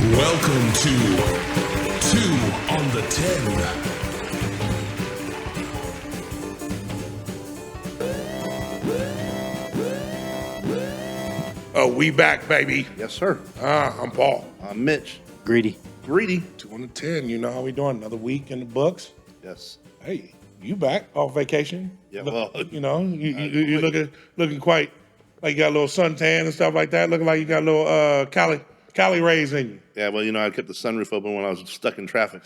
Welcome to 2 on the 10. Oh, we back, baby. Yes, sir. I'm Paul. I'm Mitch. Greedy. 2 on the 10. You know how we doing? Another week in the books. Yes. Hey, you back off vacation? Yeah, well, you know, you looking quite like you got a little suntan and stuff like that. Looking like you got a little Cali rays in you. Yeah, well, I kept the sunroof open when I was stuck in traffic.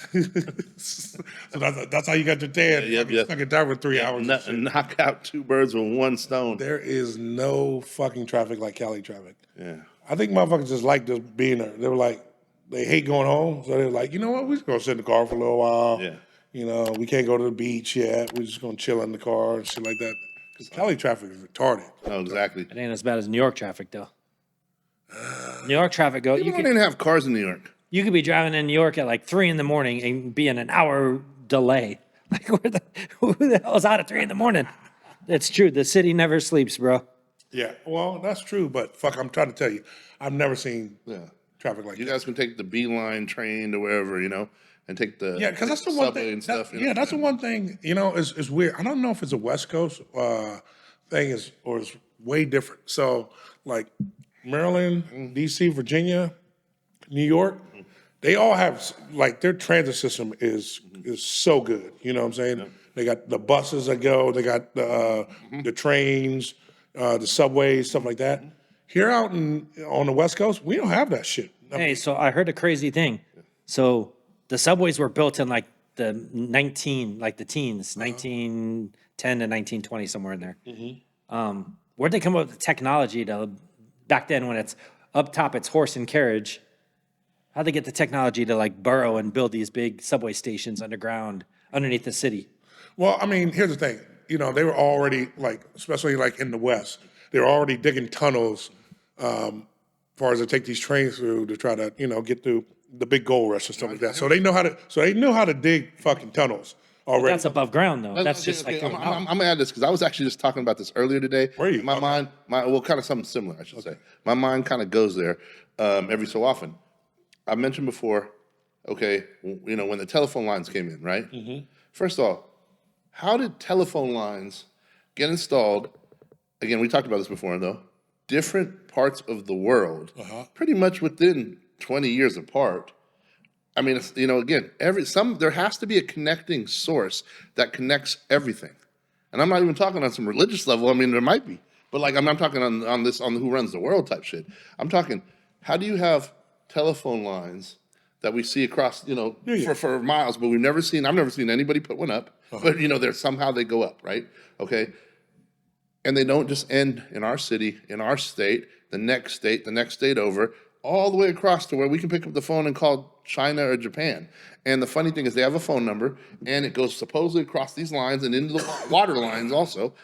So that's how you got your tan. Yep. Stuck in traffic for 3 hours. Knock out two birds with one stone. There is no fucking traffic like Cali traffic. Yeah. I think motherfuckers just like just being there. They were like, they hate going home, so they're like, you know what, we're just gonna sit in the car for a little while. Yeah. You know, we can't go to the beach yet. We're just gonna chill in the car and shit like that. Because Cali traffic is retarded. No, exactly. It ain't as bad as New York traffic, though. New York traffic, People didn't have cars in New York. you could be driving in New York at like 3 a.m. and be in an hour delay. Like, who the hell is out at 3 a.m? It's true. The city never sleeps, bro. Yeah, well, that's true, but fuck, I'm trying to tell you, I've never seen traffic like You that. guys can take the Beeline train to wherever, and take the Because that's the one subway thing. and stuff. That's the one thing. Is weird. I don't know if it's a West Coast thing or it's way different. So like Maryland, D.C., Virginia, New York, they all have like their transit system is so good. You know what I'm saying? Yeah. They got the buses that go. They got the trains, the subways, stuff like that. Here out on the West Coast, we don't have that shit. Hey, so I heard a crazy thing. So the subways were built in like the teens, 1910 to 1920, somewhere in there. Where'd they come up with the technology to, back then when it's up top, it's horse and carriage, how'd they get the technology to like burrow and build these big subway stations underground, underneath the city? Well, I mean, here's the thing. They were already like, especially like in the West, they were already digging tunnels as far as to take these trains through to try to, get through the big gold rush and stuff like that. So they know how to dig fucking tunnels already. But that's above ground though. That's just okay. like I'm gonna add this because I was actually just talking about this earlier today. Where are you? My mind, kind of something similar, I should say. My mind kind of goes there every so often. I mentioned before, okay, when the telephone lines came in, right? First of all, how did telephone lines get installed? Again, we talked about this before, though. Different parts of the world, pretty much within 20 years apart. I mean, again, there has to be a connecting source that connects everything. And I'm not even talking on some religious level. I mean, there might be, but like I'm talking on the who runs the world type shit. I'm talking, how do you have telephone lines that we see across, for miles, but I've never seen anybody put one up, but somehow they go up, right? Okay. And they don't just end in our city, in our state, the next state over, all the way across to where we can pick up the phone and call China or Japan. And the funny thing is they have a phone number, and it goes supposedly across these lines and into the water lines also.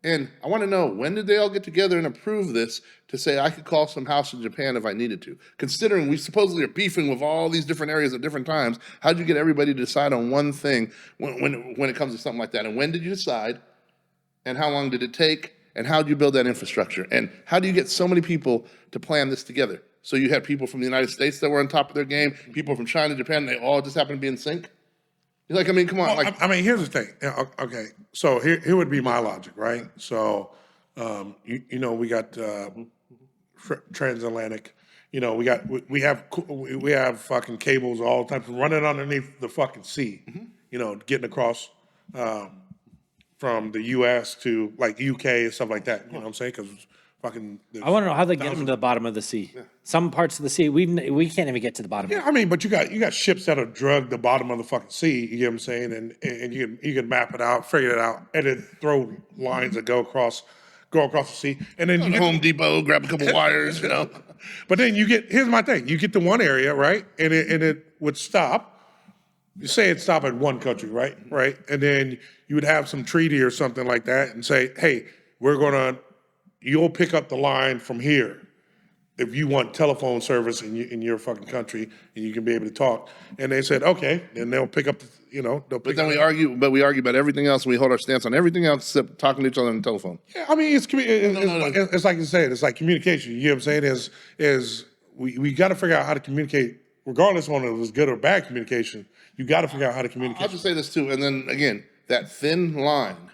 And I want to know, when did they all get together and approve this to say I could call some house in Japan if I needed to? Considering we supposedly are beefing with all these different areas at different times, how'd you get everybody to decide on one thing when it comes to something like that? And when did you decide? And how long did it take? And how do you build that infrastructure? And how do you get so many people to plan this together? So you had people from the United States that were on top of their game, people from China, Japan, they all just happen to be in sync? You're like, come on. Well, here's the thing. Yeah, okay, so here would be my logic, right? So, we got transatlantic. We have fucking cables all the time running underneath the fucking sea. Getting across from the U.S. to like U.K. and stuff like that. You know what I'm saying? Because fucking. I want to know how they get them to the bottom of the sea. Yeah. Some parts of the sea we can't even get to the bottom. Yeah, but you got ships that have drug the bottom of the fucking sea. You get what I'm saying? And you can map it out, figure it out, and then throw lines that go across the sea. And then you Home Depot, grab a couple wires, But then here's my thing. You get to one area, right? And it would stop. You say it stop at one country, right? Right. And then you would have some treaty or something like that and say, hey, you'll pick up the line from here if you want telephone service in your fucking country and you can be able to talk. And they said, okay, and they'll pick up, But then we argue about everything else. And we hold our stance on everything else except talking to each other on the telephone. Yeah, it's like you said, it's like communication. You know what I'm saying? We got to figure out how to communicate regardless on if it was good or bad communication, you got to figure out how to I'll communicate. just say this too, and then again, that thin line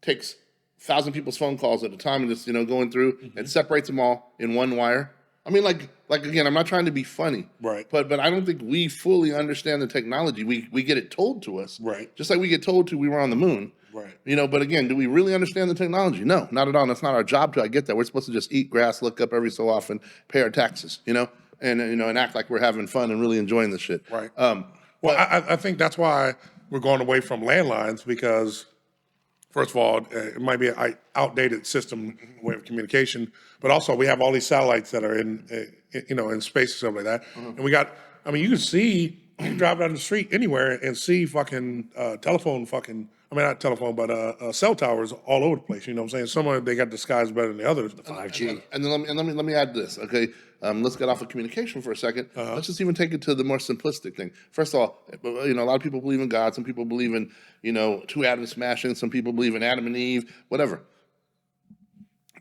takes 1,000 people's phone calls at a time and just going through and separates them all in one wire. I mean, like again, I'm not trying to be funny, Right. But I don't think we fully understand the technology. We get it told to us, Right. Just like we get told to we were on the moon, Right. But again, do we really understand the technology? No, not at all. And that's not our job to. I get that. We're supposed to just eat grass, look up every so often, pay our taxes, and act like we're having fun and really enjoying the shit. Right. Well, I think that's why we're going away from landlines because, first of all, it might be an outdated system way of communication, but also we have all these satellites that are in space or something like that, and we got. I mean, you can see you can drive down the street anywhere and see fucking telephone fucking. I mean, not telephone, but cell towers all over the place. You know what I'm saying? Some of them, they got disguised better than the others. 5G. And then let me add this, okay? Let's get off of communication for a 2nd. Let's just even take it to the more simplistic thing. First of all, a lot of people believe in God. Some people believe in, two atoms smashing. Some people believe in Adam and Eve, whatever.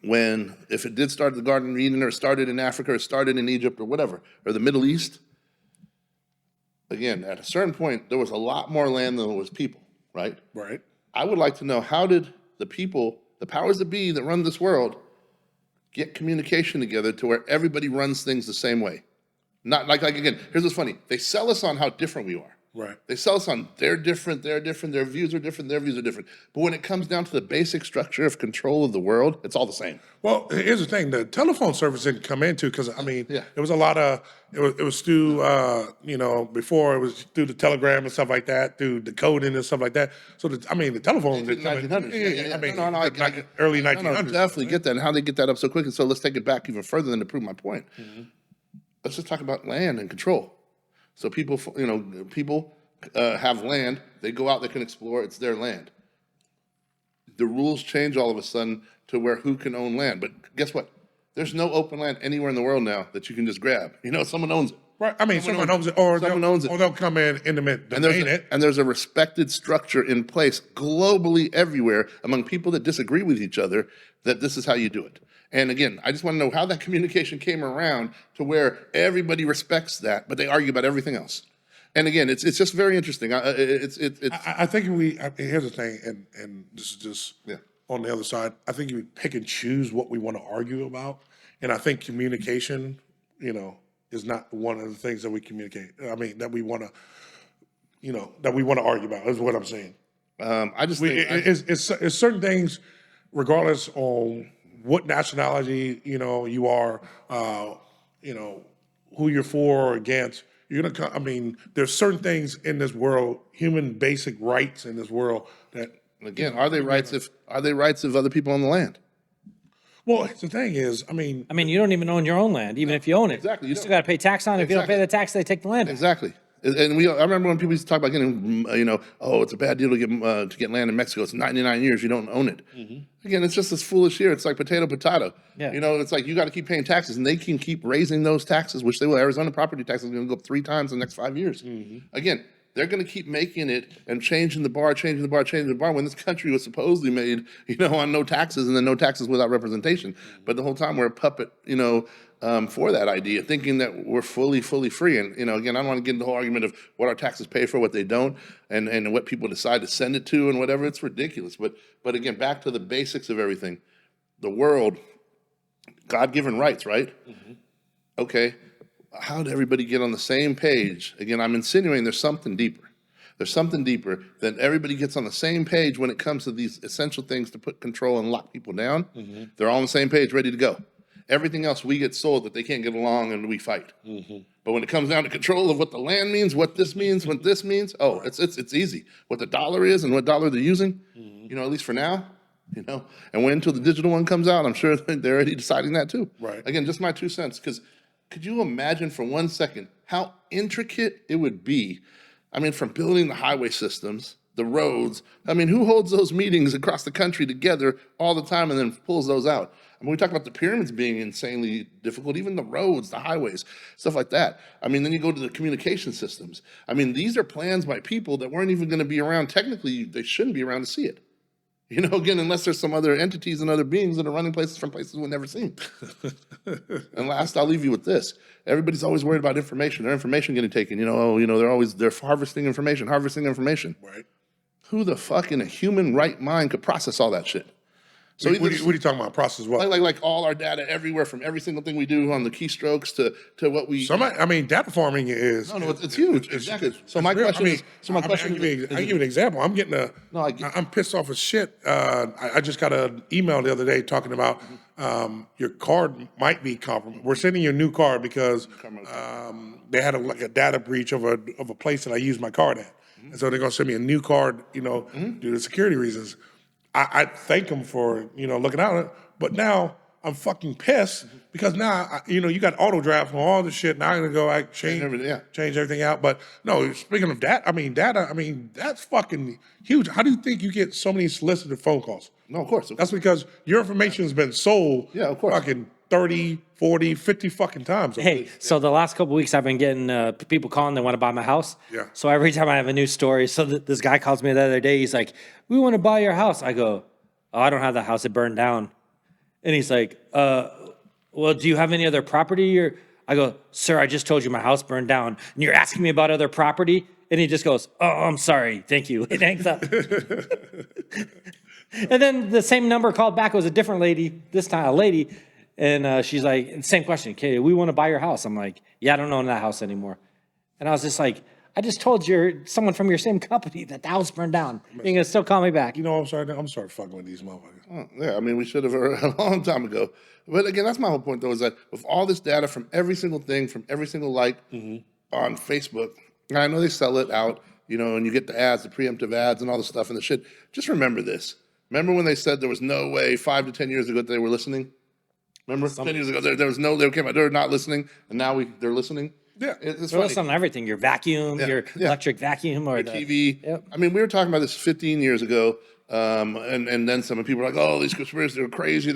If it did start at the Garden of Eden or started in Africa or started in Egypt or whatever, or the Middle East, again, at a certain point, there was a lot more land than there was people, right? Right. I would like to know, how did the people, the powers that be that run this world, get communication together to where everybody runs things the same way? Not like again, here's what's funny. They sell us on how different we are. Right. They sell us on they're different, their views are different, their views are different. But when it comes down to the basic structure of control of the world, it's all the same. Well, here's the thing: the telephone service didn't come into because I mean, Yeah. there was a lot of it was through before it was through the telegram and stuff like that, through the coding and stuff like that. So the telephone didn't come in. 1900s. I mean, No, I get it. early No, 1900s. definitely get that. And how they get that up so quick. And so let's take it back even further than to prove my point. Let's just talk about land and control. So people have land. They go out. They can explore. It's their land. The rules change all of a sudden to where who can own land. But guess what? There's no open land anywhere in the world now that you can just grab. Someone owns it. Right. I mean, someone owns it, or someone owns it. or they'll come in intimate And domain it. there's a respected structure in place globally everywhere among people that disagree with each other that this is how you do it. And again, I just want to know how that communication came around to where everybody respects that, but they argue about everything else. And again, it's just very interesting. I think here's the thing, and this is just Yeah. on the other side. I think you pick and choose what we want to argue about, and I think communication, is not one of the things that we communicate. I mean, that we want to argue about. Is what I'm saying. I just It's certain things, regardless on what nationality you are, who you're for or against. You're gonna come. I mean, there's certain things in this world, human basic rights in this world that. again, are they rights of other people on the land? Well, the thing is, I mean, You don't even own your own land, even if you own it. Exactly, you You don't. still got to pay tax on it. If you don't pay the tax, they take the land. Exactly. And I remember when people used to talk about getting, it's a bad deal to get land in Mexico. It's 99 years, you don't own it. Again, it's just this foolish here. It's like potato. Yeah. It's like you got to keep paying taxes, and they can keep raising those taxes, which they will. Arizona property taxes are going to go up 3 times in the next 5 years. Again, they're going to keep making it and changing the bar when this country was supposedly made, on no taxes and then no taxes without representation. But the whole time we're a puppet, for that idea, thinking that we're fully free. And, again, I don't want to get into the whole argument of what our taxes pay for, what they don't, and what people decide to send it to and whatever. It's ridiculous. But again, back to the basics of everything. The world, God-given rights, right? Okay. How did everybody get on the same page? Again, I'm insinuating there's something deeper. There's something deeper that everybody gets on the same page when it comes to these essential things to put control and lock people down. They're all on the same page, ready to go. Everything else we get sold that they can't get along and we fight. But when it comes down to control of what the land means, what this means, it's easy. What the dollar is and what dollar they're using, at least for now, And when until the digital one comes out, I'm sure they're already deciding that too. Right. Again, just my 2 cents, because could you imagine for 1 second how intricate it would be? I mean, from building the highway systems, the roads. I mean, who holds those meetings across the country together all the time and then pulls those out? I mean, we talk about the pyramids being insanely difficult, even the roads, the highways, stuff like that. I mean, then you go to the communication systems. I mean, these are plans by people that weren't even going to be around. Technically, they shouldn't be around to see it. You know, again, unless there's some other entities and other beings that are running places from places we've never seen. And last, I'll leave you with this. Everybody's always worried about information. Their information getting taken. They're harvesting information. Right. Who the fuck in a human right mind could process all that shit? So What are you talking about? Process what? like all our data everywhere, from every single thing we do on the keystrokes to what we. Data farming is. No, it's huge. Exactly. So my question is. I can give you an example. I'm getting I'm pissed off as shit. I just got an email the other day talking about your card might be compromised. We're sending you a new card because they had a data breach of a place that I used my card at, and so they're gonna send me a new card. Due to security reasons. I thank them for looking out, but now I'm fucking pissed because now you got auto draft on all this shit. Now I'm gonna go change everything out. But no, speaking of data, that's fucking huge. How do you think you get so many solicited phone calls? No, of course. That's because your information's been sold. Yeah, of course. Fucking 30, 40, 50 fucking times. Hey, so the last couple of weeks I've been getting people calling, they want to buy my house. Yeah. So every time I have a new story, this guy calls me the other day, he's like, we want to buy your house. I go, oh, I don't have that house, it burned down. And he's like, well, do you have any other property? I go, sir, I just told you my house burned down, and you're asking me about other property? And he just goes, oh, I'm sorry, thank you. It hangs up. And then the same number called back. It was a different lady, this time a lady. And she's like, same question. Okay, we want to buy your house. I'm like, yeah, I don't own that house anymore. And I was just like, I just told someone from your same company that the house burned down. You're going to still call me back. I'm sorry fucking with these motherfuckers. Oh, yeah, we should have a long time ago. But again, that's my whole point, though, is that with all this data from every single thing, from every single like on Facebook, and I know they sell it out, and you get the ads, the preemptive ads and all the stuff and the shit. Just remember this. Remember when they said there was no way 5 to 10 years ago that they were listening? Remember 10 years ago, they were not listening, and now they're listening? Yeah. It's They're funny. listening to everything, your vacuum, your electric vacuum, or the TV. Yep. We were talking about this 15 years ago, and then some people are like, oh, these conspiracies, they're crazy.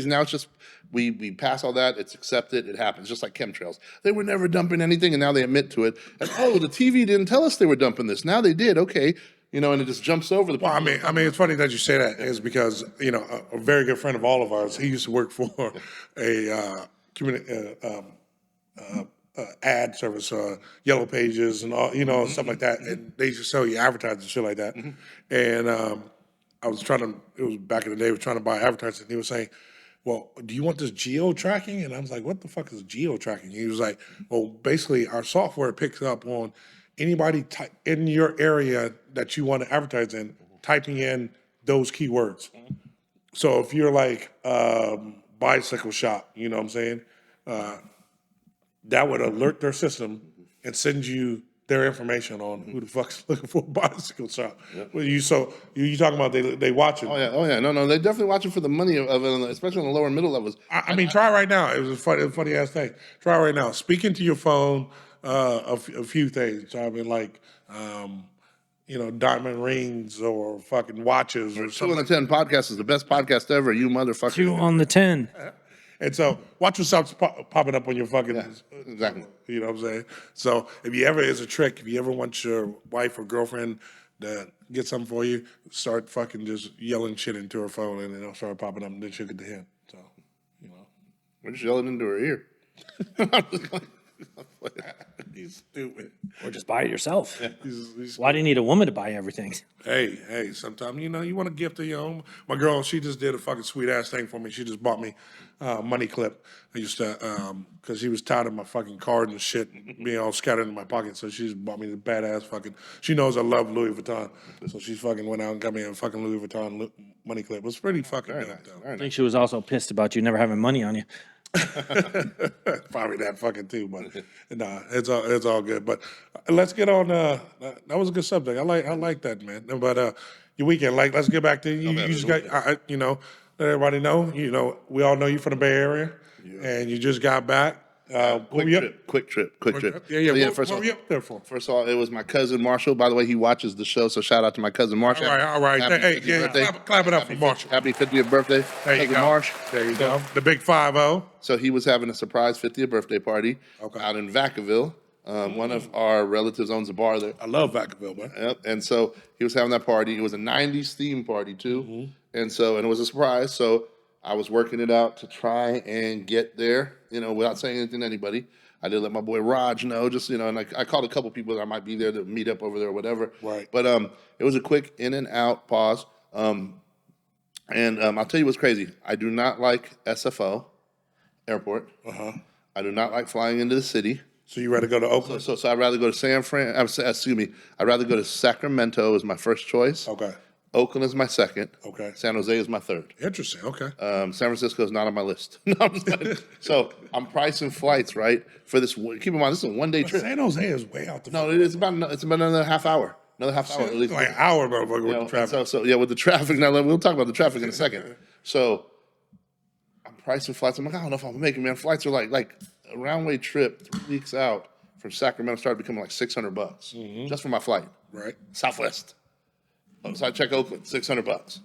Now it's just, we pass all that, it's accepted, it happens, just like chemtrails. They were never dumping anything, and now they admit to it. And, the TV didn't tell us they were dumping this. Now they did, okay. And it just jumps over the. Well, it's funny that you say that is because a very good friend of all of ours. He used to work for a ad service, Yellow Pages, and all stuff like that. And they used to sell you advertising and shit like that. And it was back in the day. I was trying to buy advertising. And he was saying, well, do you want this geo tracking? And I was like, what the fuck is geo tracking? He was like, well, basically our software picks up on anybody in your area that you want to advertise in, typing in those keywords. So if you're like bicycle shop, you know what I'm saying? That would alert their system and send you their information on who the fuck's looking for a bicycle shop. Yep. Well, you talking about they watching? Oh yeah, no, they're definitely watching for the money of it, especially on the lower middle levels. Try right now. It was a funny ass thing. Try right now. Speak into your phone. A few things. Diamond rings or fucking watches or 2 something. on the 10 podcast is the best podcast ever. You motherfucker. 2 on the 10. And so watch what stops popping up on your fucking. Yeah, exactly. You know what I'm saying? So if you ever is a trick, if you ever want your wife or girlfriend to get something for you, start fucking just yelling shit into her phone, and it'll start popping up, and then she'll get the hint. So, we're just yelling into her ear. He's stupid. Or just buy it yourself. Yeah. He's Why do you need a woman to buy everything? Hey, sometimes, you want to gift to your own. My girl, she just did a fucking sweet ass thing for me. She just bought me money clip. I used to, because she was tired of my fucking card and shit being all scattered in my pocket. So she just bought me the badass fucking, she knows I love Louis Vuitton. So she fucking went out and got me a fucking Louis Vuitton money clip. It was pretty fucking good, though. I think she was also pissed about you never having money on you. Probably that fucking too, but nah, it's all good. But let's get on. That was a good subject. I like that, man. But your weekend, let's get back to you. You just got, let everybody know. We all know you from the Bay Area, and you just got back. Quick trip. Yeah. So What were you up there for? First of all, it was my cousin Marshall. By the way, he watches the show, so shout out to my cousin Marshall. All right. Happy 50th birthday. Clap it up for Marshall. Happy 50th birthday, There you cousin go. Marsh. There you go. The big 5-0. So he was having a surprise 50th birthday party out in Vacaville. One of our relatives owns a bar there. I love Vacaville, man. Yep. And so he was having that party. It was a 90s theme party, too. And it was a surprise. So I was working it out to try and get there, without saying anything to anybody. I did let my boy Raj know, just, and I called a couple people that I might be there to meet up over there or whatever. Right. But it was a quick in and out pause. And I'll tell you what's crazy. I do not like SFO, airport. I do not like flying into the city. So you ready to go to Oakland? So I'd rather go to I'd rather go to Sacramento as my first choice. Okay. Oakland is my second. Okay. San Jose is my third. Interesting. Okay. San Francisco is not on my list. No, I'm just kidding. So I'm pricing flights, right, for this. Keep in mind, this is a one-day trip. San Jose is way out the. No, it's about another half hour. Another half hour at least. Like an hour, motherfucker, with the traffic. So yeah, with the traffic. Now we'll talk about the traffic in a second. So I'm pricing flights. I'm like, I don't know if I'm making, man. Flights are like a round-way trip 3 weeks out from Sacramento started becoming like $600 just for my flight. Right. Southwest. So I check Oakland, $600.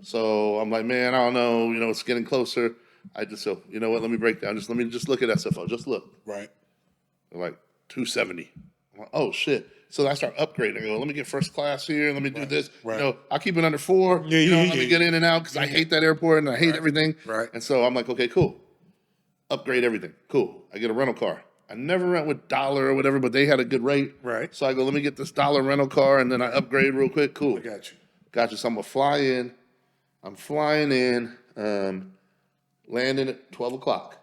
So I'm like, man, I don't know. It's getting closer. You know what? Let me break down. Let me look at SFO. Just look. Right. They're like $270. I'm like, oh shit. So I start upgrading. I go, let me get first class here. Let me do this. Right. I'll keep it under 4. Let me get in and out because I hate that airport and I hate everything. Right. And so I'm like, okay, cool. Upgrade everything. Cool. I get a rental car. I never rent with Dollar or whatever, but they had a good rate. Right. So I go, let me get this Dollar rental car, and then I upgrade real quick. Cool. I got you. Got you. So I'm going to fly in. I'm flying in, landing at 12 o'clock.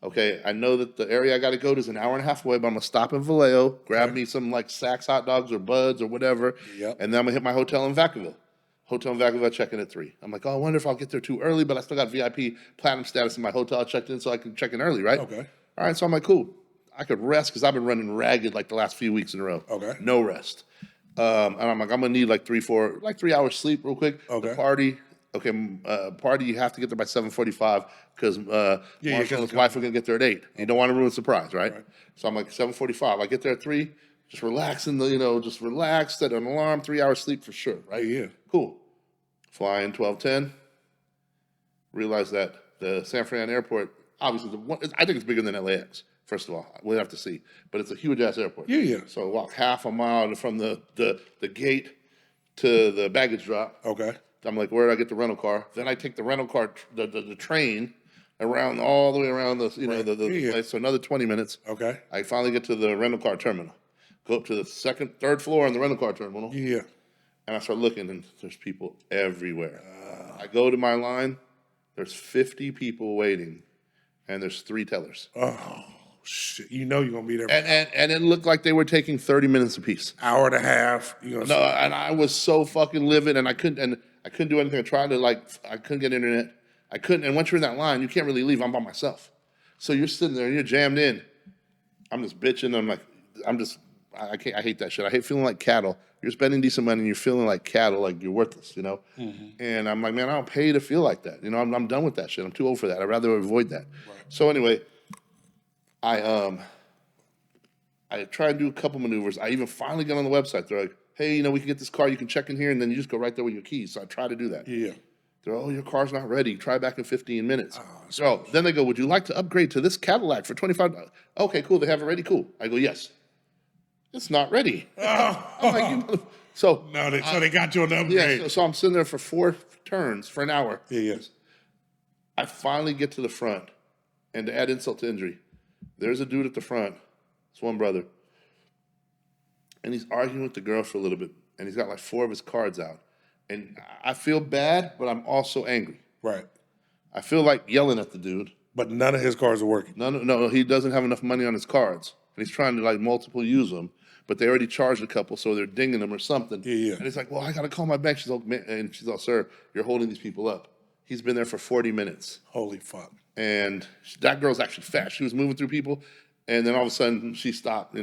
Okay, I know that the area I got to go to is an hour and a half away, but I'm going to stop in Vallejo, grab me some like Saks hot dogs or Buds or whatever, Yep. and then I'm going to hit my hotel in Vacaville. Hotel in Vacaville, I check in at 3. I'm like, oh, I wonder if I'll get there too early, but I still got VIP platinum status in my hotel. I checked in so I can check in early, right? Okay. All right, so I'm like, cool. I could rest because I've been running ragged like the last few weeks in a row. Okay. No rest. And I'm like, I'm going to need like 3 hours sleep real quick. Okay. The party, you have to get there by 7:45 because Marshall and his wife are going to get there at 8. You don't want to ruin the surprise, right? So I'm like, 7:45. I get there at 3, just relaxing, just relax, set an alarm, 3 hours sleep for sure, right? Yeah. Cool. Fly in 12:10. Realize that the San Fran airport, obviously, I think it's bigger than LAX. First of all, we'll have to see, but it's a huge ass airport. Yeah. So I walk half a mile from the gate to the baggage drop. Okay. I'm like, where do I get the rental car? Then I take the rental car, the train around all the way around the place. So another 20 minutes. Okay. I finally get to the rental car terminal. Go up to the third floor on the rental car terminal. Yeah. And I start looking, and there's people everywhere. I go to my line. There's 50 people waiting, and there's 3 tellers. Oh shit! You're gonna be there. And it looked like they were taking 30 minutes apiece. Hour and a half. No, and I was so fucking livid, and I couldn't do anything. I tried to I couldn't get internet. I couldn't. And once you're in that line, you can't really leave. I'm by myself, so you're sitting there and you're jammed in. I'm just bitching. I can't. I hate that shit. I hate feeling like cattle. You're spending decent money and you're feeling like cattle, like you're worthless, And I'm like, man, I don't pay to feel like that. I'm done with that shit. I'm too old for that. I'd rather avoid that. Right. So anyway, I try and do a couple maneuvers. I even finally get on the website. They're like, hey, we can get this car. You can check in here, and then you just go right there with your keys. So I try to do that. Yeah. They're, oh, your car's not ready. Try back in 15 minutes. So then they go, would you like to upgrade to this Cadillac for $25? Okay, cool. They have it ready? Cool. I go, yes. It's not ready. I'm like, so they got you on the upgrade. Yeah, so I'm sitting there for 4 turns for an hour. Yeah, yes. I finally get to the front, and to add insult to injury, there's a dude at the front. It's one brother, and he's arguing with the girl for a little bit, and he's got like 4 of his cards out, and I feel bad, but I'm also angry. Right. I feel like yelling at the dude. But none of his cards are working. No, he doesn't have enough money on his cards, and he's trying to multiple use them. But they already charged a couple, so they're dinging them or something. Yeah. And it's like, well, I got to call my bank. She's all, sir, you're holding these people up. He's been there for 40 minutes. Holy fuck. And that girl's actually fast. She was moving through people, and then all of a sudden she stopped,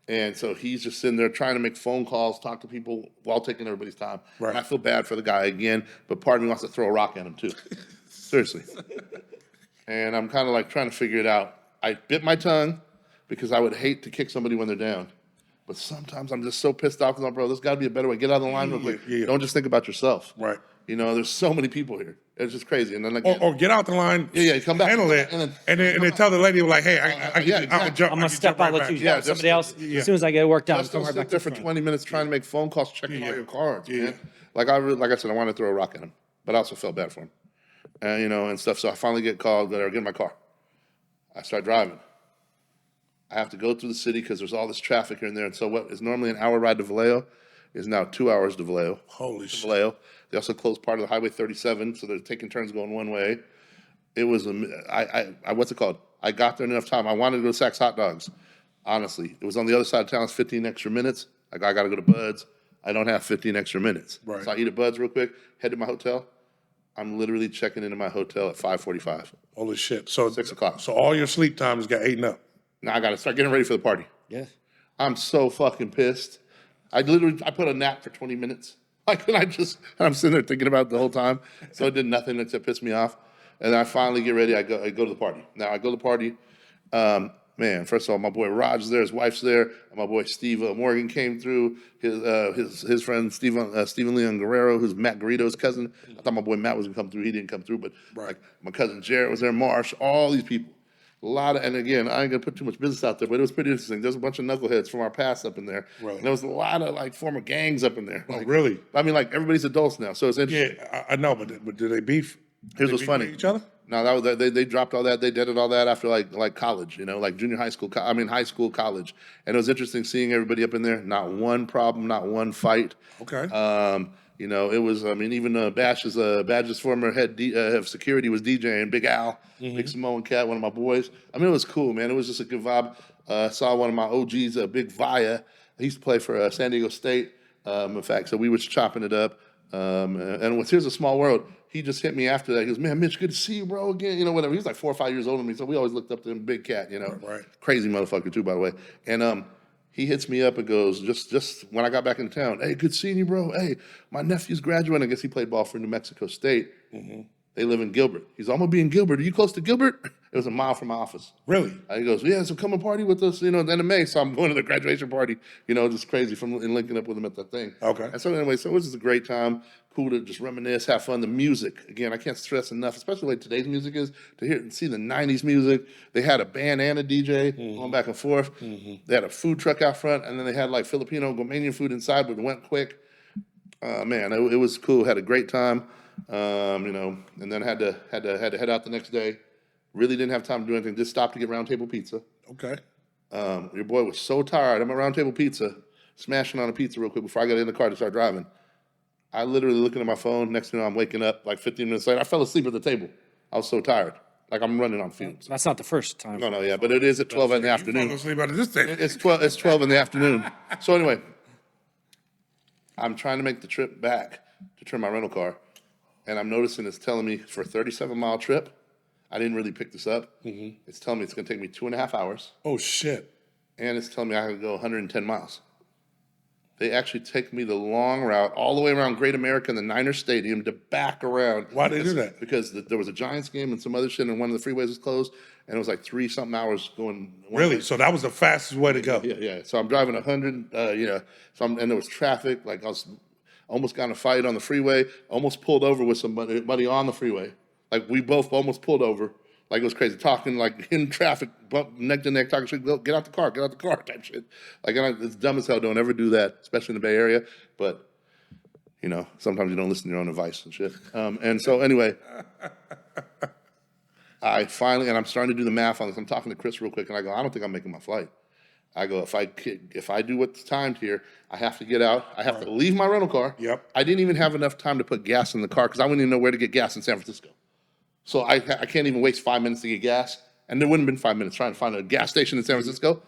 And so he's just sitting there trying to make phone calls, talk to people while taking everybody's time. Right. And I feel bad for the guy again, but part of me wants to throw a rock at him too. Seriously. And I'm kind of trying to figure it out. I bit my tongue because I would hate to kick somebody when they're down. But sometimes I'm just so pissed off because I'm, bro, there's got to be a better way. Get out of the line real quick. Yeah. Don't just think about yourself. Right. You know, there's so many people here. It's just crazy. And then again, Or get out the line, yeah, come back, handle it, and and then tell the lady like, hey, I yeah, can exactly. jump. I'm I gonna can step jump right out, let back. you Yeah, help somebody else. yeah. As soon as I get worked out, Just come don't right sit back there to for the front. 20 minutes trying to make phone calls, checking all your cards, Yeah. man. Like I said, I wanted to throw a rock at him, but I also felt bad for him, and you know, and stuff. So I finally get called, or get in my car. I start driving. I have to go through the city because there's all this traffic here and there. And so what is normally an hour ride to Vallejo is now 2 hours to Vallejo. Holy shit. Vallejo. They also closed part of the Highway 37, so they're taking turns going one way. It was what's it called? I got there in enough time. I wanted to go to Saks Hot Dogs. Honestly, it was on the other side of town. It's 15 extra minutes. I got to go to Bud's. I don't have 15 extra minutes. Right. So I eat at Bud's real quick. Head to my hotel. I'm literally checking into my hotel at 5:45. Holy shit. So 6 o'clock. So all your sleep times got eaten up. Now I got to start getting ready for the party. Yeah. I'm so fucking pissed. I put a nap for 20 minutes. Like, and I'm sitting there thinking about it the whole time. So it did nothing except piss me off. And then I finally get ready. I go to the party. Now I go to the party. Man, first of all, my boy Raj's there, his wife's there, and my boy Steve Morgan came through. His friend Stephen Leon Guerrero, who's Matt Garrido's cousin. I thought my boy Matt was gonna come through. He didn't come through, but like my cousin Jared was there, Marsh, all these people. And again, I ain't gonna put too much business out there, but it was pretty interesting. There's a bunch of knuckleheads from our past up in there. Right. And there was a lot of like former gangs up in there. Oh, Like, really? I mean, like everybody's adults now, so it's interesting. Yeah, I know, but do they beef? Here's They what's beef funny. with each other? No, they dropped all that. They did all that after like college, you know, like junior high school. High school, college, and it was interesting seeing everybody up in there. Not one problem, not one fight. Okay. You know, it was. I mean, even Badge's former head of security was DJing. Big Al, Big Samoan Cat, one of my boys. I mean, it was cool, man. It was just a good vibe. Saw one of my OGs, Big Via. He used to play for San Diego State. In fact, so we was chopping it up. And here's a small world. He just hit me after that. He goes, man, Mitch, good to see you, bro, again. You know, whatever. He was like 4 or 5 years older than me, so we always looked up to him. Big cat, you know. Right. Crazy motherfucker, too, by the way. And he hits me up and goes, just when I got back into town, hey, good seeing you, bro. Hey, my nephew's graduating. I guess he played ball for New Mexico State. They live in Gilbert. He's, I'm going to be in Gilbert. Are you close to Gilbert? It was a mile from my office. Really? He goes, yeah, so come and party with us, you know, at the end of May. So I'm going to the graduation party, you know, just crazy and linking up with him at that thing. Okay. And so anyway, so it was just a great time. Cool to just reminisce, have fun. The music, again, I can't stress enough, especially the way today's music is, to hear and see the 90s music. They had a band and a DJ going back and forth. They had a food truck out front, and then they had like Filipino Romanian food inside, but it went quick. Man, it was cool. Had a great time. You know, and then had to head out the next day. Really didn't have time to do anything. Just stopped to get Round Table Pizza. Okay. Your boy was so tired. I'm at Round Table Pizza, smashing on a pizza real quick before I got in the car to start driving. I literally looking at my phone. Next thing you know, I'm waking up like 15 minutes later. I fell asleep at the table. I was so tired. Like I'm running on fumes. That's not the first time. No, yeah, but it is at 12 in the You afternoon. fall asleep out of this thing. It's 12 in the afternoon. So anyway, I'm trying to make the trip back to turn my rental car, and I'm noticing it's telling me for a 37-mile trip. I didn't really pick this up. It's telling me it's going to take me 2.5 hours, Oh, shit. and it's telling me I can go 110 miles. They actually take me the long route all the way around Great America and the Niner Stadium to back around. Why'd they do that? Because there was a Giants game and some other shit, and one of the freeways was closed, and it was like 3-something hours going. Really? So that was the fastest way to go. Yeah. So I'm driving 100, and there was traffic. Like I was almost got in a fight on the freeway, almost pulled over with somebody on the freeway. Like we both almost pulled over. Like it was crazy, talking like in traffic, neck to neck, talking shit. Get out the car, type shit. Like it's dumb as hell. Don't ever do that, especially in the Bay Area. But you know, sometimes you don't listen to your own advice and shit. And so anyway, I'm starting to do the math on this. I'm talking to Chris real quick, and I go, I don't think I'm making my flight. I go, if I do what's timed here, I have to get out. I have to leave my rental car. Yep. I didn't even have enough time to put gas in the car because I wouldn't even know where to get gas in San Francisco. So I can't even waste 5 minutes to get gas. And there wouldn't have been 5 minutes trying to find a gas station in San Francisco.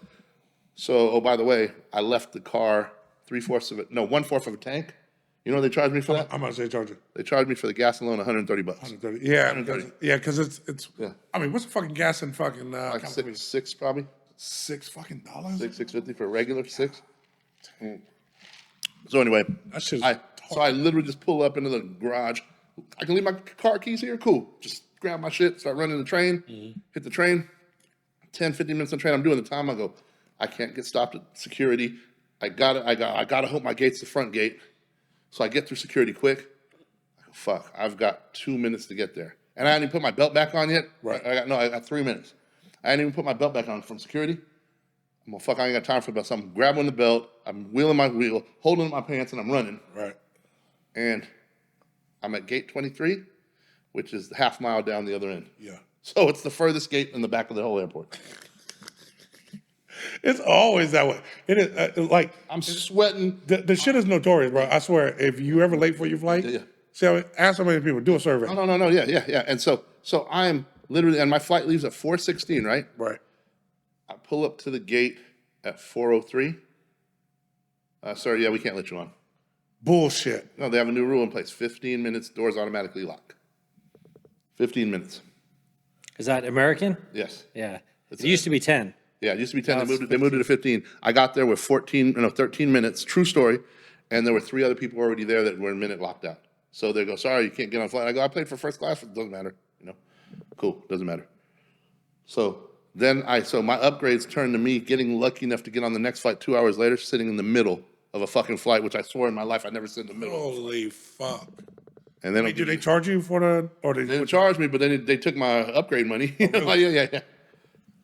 So, oh, by the way, I left the car 1/4 of a tank. You know what they charged me for that? How much they charge you? They charged me for the gas alone $130. 130. Yeah, because it's. Yeah. I mean, what's the fucking gas in fucking Like California? six probably. $6 fucking dollars? $6.50 for a regular 6. So anyway, That shit's so I literally just pull up into the garage. I can leave my car keys here? Cool. Just grab my shit, start running the train, hit the train. 10, 15 minutes on the train, I'm doing the time. I go, I can't get stopped at security. I gotta hope my gate's the front gate. So I get through security quick. I fuck, I've got 2 minutes to get there. And I hadn't even put my belt back on yet. Right. I got 3 minutes. I hadn't even put my belt back on from security. I'm gonna fuck, I ain't got time for about something. Grabbing the belt, I'm wheeling my wheel, holding my pants, and I'm running. Right. And I'm at gate 23, which is half mile down the other end. Yeah. So it's the furthest gate in the back of the whole airport. It's always that way. It is like I'm sweating. the shit is notorious, bro. I swear, if you ever late for your flight, Yeah. ask so many people, do a survey. No. Yeah. And so I'm literally, and my flight leaves at 4:16, right? Right. I pull up to the gate at 4:03. Sorry, yeah, we can't let you on. Bullshit. No, they have a new rule in place. 15 minutes, doors automatically lock. 15 minutes. Is that American? Yes. Yeah. It used to be 10. Yeah, it used to be 10. They moved it to 15. I got there with 13 minutes. True story. And there were 3 other people already there that were a minute locked out. So they go, sorry, you can't get on flight. I go, I paid for first class. It doesn't matter. Cool. Doesn't matter. So so my upgrades turned to me getting lucky enough to get on the next flight 2 hours later, sitting in the middle of a fucking flight, which I swore in my life I'd never sit in the middle. Holy fuck. And then Do they charge you for the, or they didn't charge me, but then they took my upgrade money. Like, yeah.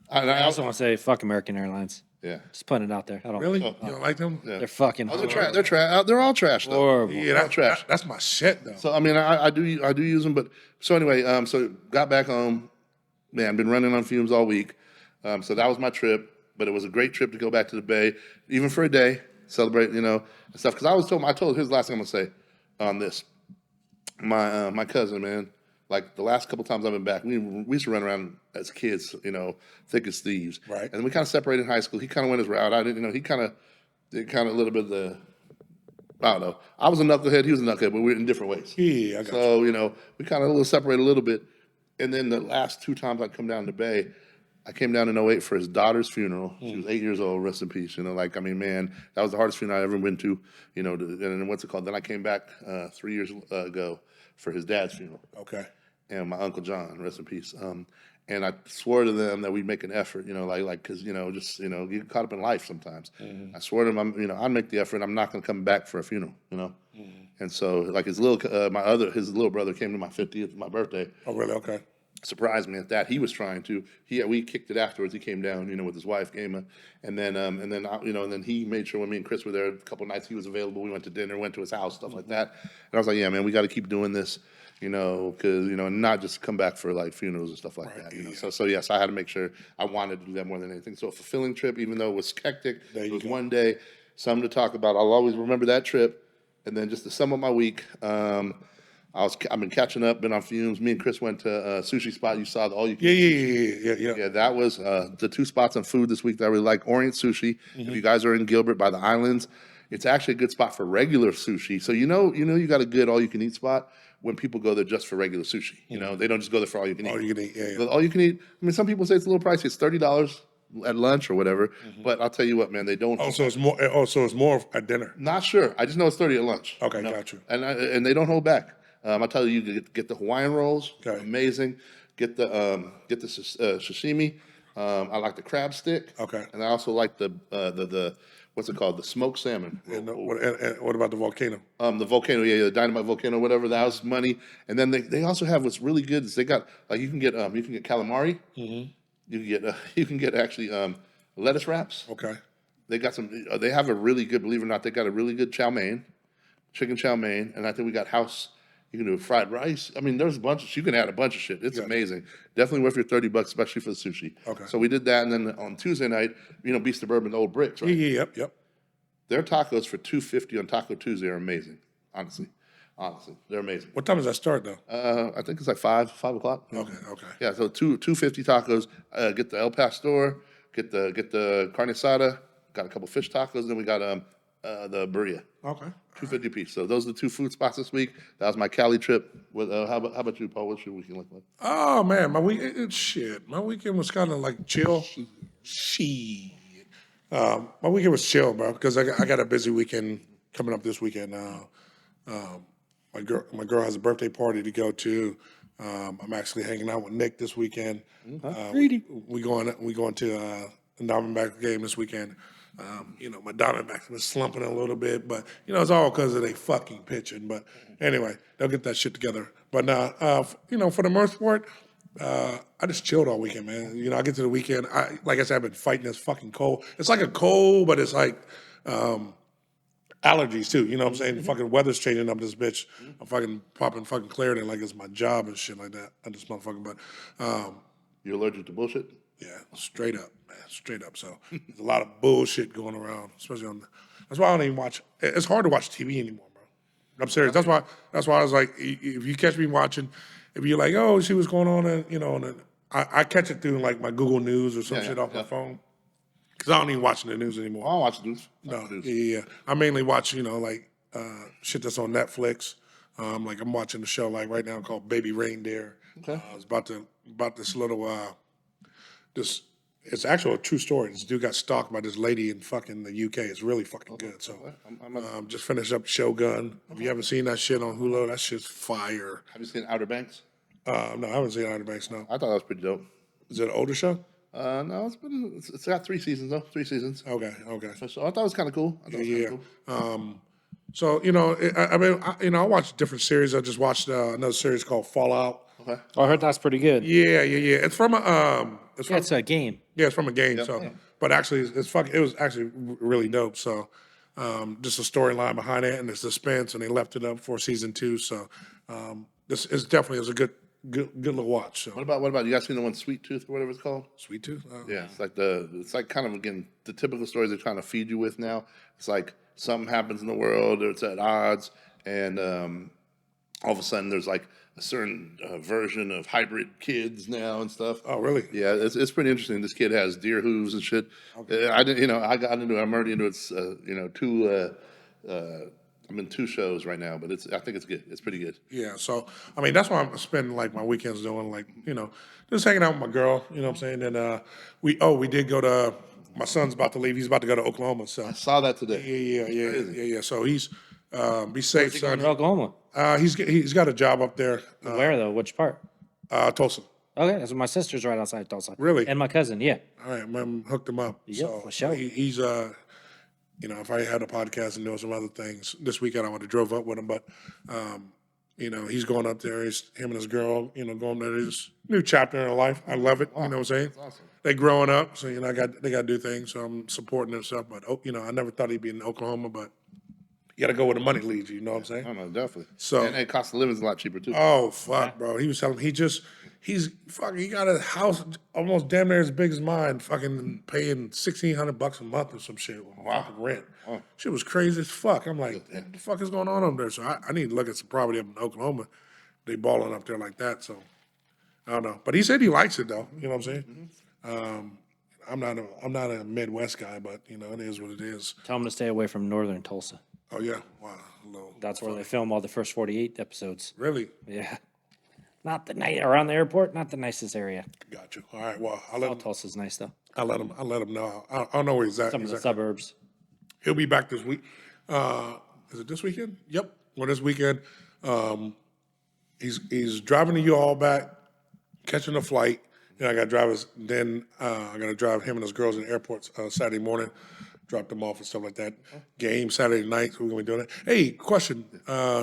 I also want to say, fuck American Airlines. Yeah. Just putting it out there. I don't really? You don't like them? Yeah. They're fucking Oh, they're trash. They're all trash, though. horrible. Yeah, All trash. that's my shit, though. So I mean, I do use them, but so anyway, so got back home. Man, been running on fumes all week. So that was my trip, but it was a great trip to go back to the Bay, even for a day, celebrate, and stuff. Because I told here's the last thing I'm gonna say on this. My cousin, man, like the last couple times I've been back, we used to run around as kids, thick as thieves. Right. And we kind of separated in high school. He kind of went his route. I didn't, he kind of did a little bit of the. I don't know. I was a knucklehead. He was a knucklehead, but we were in different ways. Yeah, I got So, we kind of a little separated a little bit. And then the last 2 times I'd come down to Bay, I came down in '08 for his daughter's funeral. She was 8 years old, rest in peace. Man, that was the hardest funeral I've ever been to, and what's it called? Then I came back 3 years ago for his dad's funeral. Okay. And my Uncle John, rest in peace. And I swore to them that we'd make an effort, because, just, you get caught up in life sometimes. I swore to them, I'd make the effort. I'm not going to come back for a funeral, And so, like his little brother came to my 50th, my birthday. Oh, really? Okay. Surprised me at that. He was trying to. We kicked it afterwards. He came down, with his wife, Gama, and then he made sure when me and Chris were there a couple nights he was available. We went to dinner, went to his house, stuff like that. And I was like, yeah, man, we got to keep doing this, because not just come back for like funerals and stuff like that. So yes, I had to make sure I wanted to do that more than anything. So a fulfilling trip, even though it was hectic, it was one day, something to talk about. I'll always remember that trip. And then just to sum up my week, I've been catching up, been on fumes. Me and Chris went to a sushi spot. You saw the all you can eat sushi. Yeah, that was the 2 spots on food this week that I really like. Orient Sushi. If you guys are in Gilbert by the islands, it's actually a good spot for regular sushi. So you got a good all you can eat spot when people go there just for regular sushi. They don't just go there for all you can eat. All you can eat, yeah. All you can eat. I mean, some people say it's a little pricey. It's $30 at lunch or whatever. But I'll tell you what, man, they don't. Oh, so it's more at dinner. Not sure. I just know it's 30 at lunch. Okay, got you. And they don't hold back. I'll tell you, get the Hawaiian rolls, Okay. amazing. Get the sashimi. I like the crab stick. Okay. And I also like the what's it called? The smoked salmon. And what about the volcano? The volcano, the dynamite volcano, whatever. That was money. And then they also have what's really good is they got like you can get calamari. Mm-hmm. You can get actually lettuce wraps. Okay. They got some. They have a really good. Believe it or not, they got a really good chow mein, chicken chow mein, and I think we got house. You can do fried rice. I mean, there's a bunch. You can add a bunch of shit. It's amazing. Definitely worth your $30, especially for the sushi. Okay. So we did that, and then on Tuesday night, Beast Suburban Old Bricks, right? Yep. Their tacos for $2.50 on Taco Tuesday are amazing. Honestly, they're amazing. What time does that start though? I think it's like 5 o'clock. Okay. Yeah, so $2.50 tacos. Get the El Pastor. Get the carne asada. Got a couple fish tacos. Then we got the birria. Okay. $2.50 a piece. So those are the 2 food spots this week. That was my Cali trip. With how about you, Paul? What's your weekend look like? Oh man, my weekend was kind of like chill. Shit. My weekend was chill, bro, because I got a busy weekend coming up this weekend. My girl has a birthday party to go to. I'm actually hanging out with Nick this weekend. Greedy. We going to the Diamondbacks game this weekend. My Diamondbacks been slumping a little bit, but it's all because of they fucking pitching. But anyway, they'll get that shit together. But for the most part, I just chilled all weekend, man. I get to the weekend. Like I said, I've been fighting this fucking cold. It's like a cold, but it's like allergies too. You know what I'm saying? The fucking weather's changing up this bitch. I'm fucking popping fucking Claritin like it's my job and shit like that. I just motherfucking, but You're allergic to bullshit? yeah, straight up, man, straight up. So there's a lot of bullshit going around, especially that's why I don't even watch. It's hard to watch TV anymore, bro. I'm serious. That's why I was like, if you catch me watching, if you're like, oh, see what's going on, and I catch it through like my Google News or some shit off my phone. Because I don't even watch the news anymore. I don't watch the news. No, yeah. I mainly watch, shit that's on Netflix. Like I'm watching the show like right now called Baby Reindeer. Okay. It's about this little it's actually a true story. This dude got stalked by this lady in fucking the UK. It's really fucking good. So just finished up Shogun. If you haven't seen that shit on Hulu, that shit's fire. Have you seen Outer Banks? No, I haven't seen Outer Banks, no. I thought that was pretty dope. Is it an older show? No, it's got 3 seasons though. 3 seasons. Okay. So I thought it was kind of cool. So I watch different series. I just watched another series called Fallout. Okay. I heard that's pretty good. Yeah. It's from It's a game. it's from a game. So, but actually, it was actually really dope. So, just a storyline behind it and the suspense, and they left it up for season 2. So, this is definitely a good little watch. So, What about you guys seen the one Sweet Tooth or whatever it's called? Sweet Tooth. Yeah, it's like kind of again the typical stories they're trying to feed you with now. It's like something happens in the world, or it's at odds, and all of a sudden there's like a certain version of hybrid kids now and stuff. Oh, really? Yeah, it's pretty interesting. This kid has deer hooves and shit. Okay. I got into it. I'm already into its I'm in 2 shows right now, but I think it's good. It's pretty good. Yeah. So, that's why I'm spending like my weekends doing like just hanging out with my girl. You know what I'm saying? And we did go to. My son's about to leave. He's about to go to Oklahoma. So I saw that today. Yeah. So he's be safe, Going son. to Oklahoma. He's got a job up there, Where though? Which part? Tulsa. Okay, so my sister's right outside Tulsa. Really? And my cousin, yeah. All right, I'm hooked him up. Yep, So for sure. he's if I had a podcast and doing some other things this weekend, I would have drove up with him. But he's going up there. Him and his girl, going to this new chapter in their life. I love it. You know what I'm saying? That's awesome. They growing up, so they got to do things. So I'm supporting their stuff. But I never thought he'd be in Oklahoma, but you got to go where the money leads you. You know what I'm saying? I don't know, definitely. So- and the cost of living is a lot cheaper too. Oh fuck, bro! He was telling me he got a house almost damn near as big as mine. Fucking paying $1,600 a month or some shit. Fucking rent. Shit was crazy as fuck. I'm like, what the fuck is going on up there? So I need to look at some property up in Oklahoma. They balling up there like that. So I don't know, but he said he likes it though. You know what I'm saying? I'm not a Midwest guy, but it is what it is. Tell them to stay away from northern Tulsa. Oh yeah, wow. That's where they film all the first 48 episodes. Really? Yeah. Not the night around the airport, not the nicest area. Got you. All right. Well, South Tulsa's nice though. I'll let him know. I don't know where he's at. Some of the suburbs. He'll be back this week. Is it this weekend? Yep. Well, this weekend, he's driving the U-Haul back, catching a flight. I got to drive I got to drive him and his girls in the airport Saturday morning, drop them off and stuff like that. Game Saturday night, so we're gonna be doing it. Hey, question: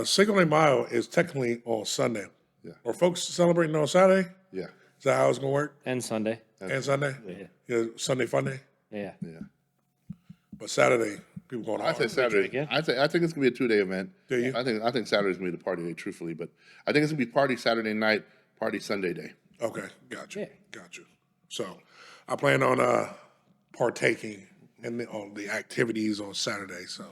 Cinco de Mayo is technically on Sunday. Yeah. Are folks celebrating on Saturday? Yeah. Is that how it's gonna work? And Sunday. And Sunday? Yeah. Sunday fun day. Yeah. Yeah. But Saturday, people going I out. say Saturday. again? I think it's gonna be a 2-day event. Do you? I think Saturday's gonna be the party day, truthfully, but I think it's gonna be party Saturday night, party Sunday day. Okay, got you. Yeah. Got you. So I plan on partaking in the activities on Saturday. So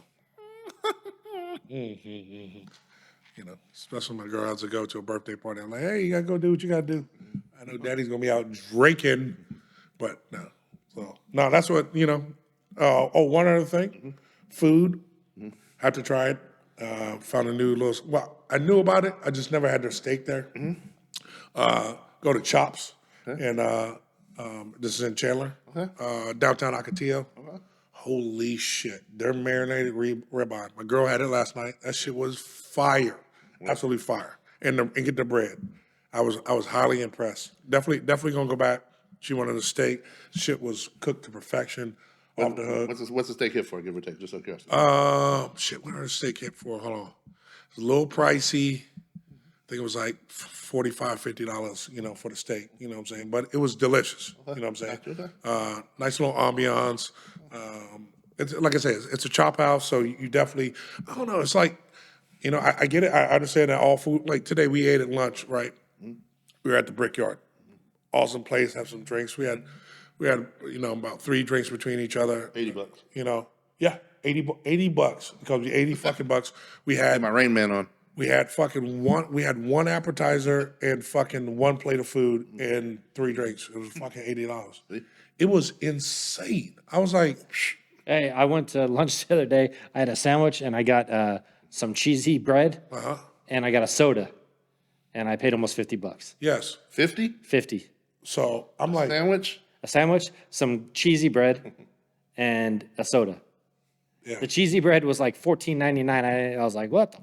especially my girl has to go to a birthday party. I'm like, hey, you gotta go do what you gotta do. I know Daddy's gonna be out drinking, but no. So no, that's what one other thing, food. Have to try it. Found a new little. Well, I knew about it. I just never had their steak there. Go to Chops, and this is in Chandler, downtown Ocotillo. Holy shit, their marinated ribeye. My girl had it last night. That shit was fire, absolutely fire. And get the bread. I was highly impressed. Definitely gonna go back. She wanted a steak. Shit was cooked to perfection, off the hook. What's the steak hit for, give or take? Just out of curiosity. Shit, what did the steak hit for? Hold on. It was a little pricey. I think it was like $45, $50, for the steak. You know what I'm saying? But it was delicious. You know what I'm saying? Nice little ambiance. It's like I said, it's a chop house, so you definitely. I don't know. It's like, I get it. I understand that all food. Like today, we ate at lunch. Right? We were at the Brickyard. Awesome place. Have some drinks. We had about 3 drinks between each other. $80. Yeah, $80 because we $80 We had My Rain Man on. we had one appetizer and fucking 1 plate of food and 3 drinks. It was fucking $80. It was insane. I was like, Hey, I went to lunch the other day. I had a sandwich and I got some cheesy bread and I got a soda, and I paid almost $50. yes. 50? 50. So I'm like, Sandwich? A sandwich, some cheesy bread, and a soda. Yeah. The cheesy bread was like $14.99. I was like, what?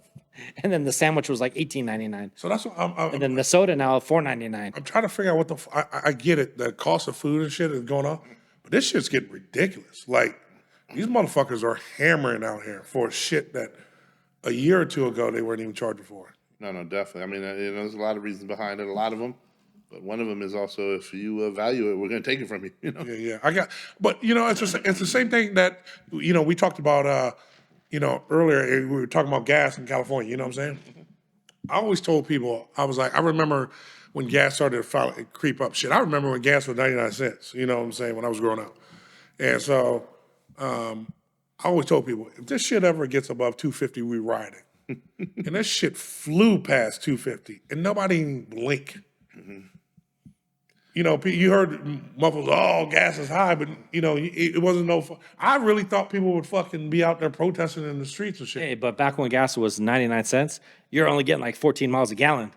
And then the sandwich was like $18.99. so that's what And then the soda now $4.99. I'm trying to figure out I get it. The cost of food and shit is going up, but this shit's getting ridiculous. Like, these motherfuckers are hammering out here for shit that a year or two ago they weren't even charging for. No, definitely. I mean, there's a lot of reasons behind it, a lot of them. But one of them is also, if you value it, we're going to take it from you. Yeah. But it's the same thing that we talked about. Earlier we were talking about gas in California. You know what I'm saying? I always told people, I was like, I remember when gas started to creep up. Shit, I remember when gas was 99 cents. You know what I'm saying? When I was growing up, and so I always told people, if this shit ever gets above 250, we riding. And that shit flew past 250, and nobody even blinked. You heard muffles, oh, gas is high, but, it wasn't I really thought people would fucking be out there protesting in the streets and shit. Hey, but back when gas was 99 cents, you're only getting like 14 miles a gallon.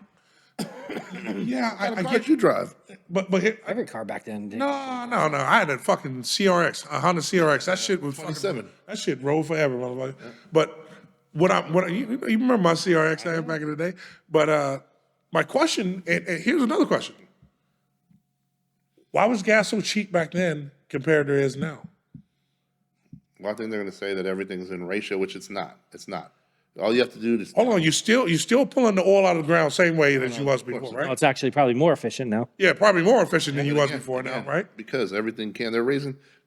Yeah, I How get you drive? but Every car back then did. no. I had a fucking CRX, a Honda CRX. That shit was fucking, 27. that shit rolled forever, motherfucker. Yeah. But you remember my CRX I had back in the day? But my question, and here's another question. Why was gas so cheap back then compared to it is now? Well, I think they're going to say that everything's in ratio, which it's not. It's not. All you have to do is Hold on, you still pulling the oil out of the ground same way as you was before, Well, right? it's actually probably more efficient now. Yeah, probably more efficient than you was before now, right? Because everything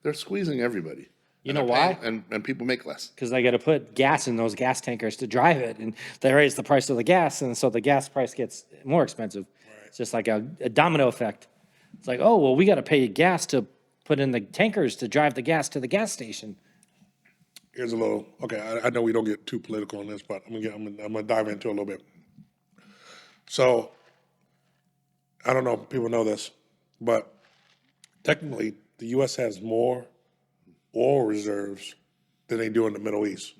they're squeezing everybody. You know why? And people make less. Because they got to put gas in those gas tankers to drive it, and they raise the price of the gas, and so the gas price gets more expensive. Right. It's just like a domino effect. It's like, oh, well, we got to pay gas to put in the tankers to drive the gas to the gas station. Here's a little. Okay, I know we don't get too political on this, but I'm gonna dive into it a little bit. So, I don't know if people know this, but technically, the U.S. has more oil reserves than they do in the Middle East.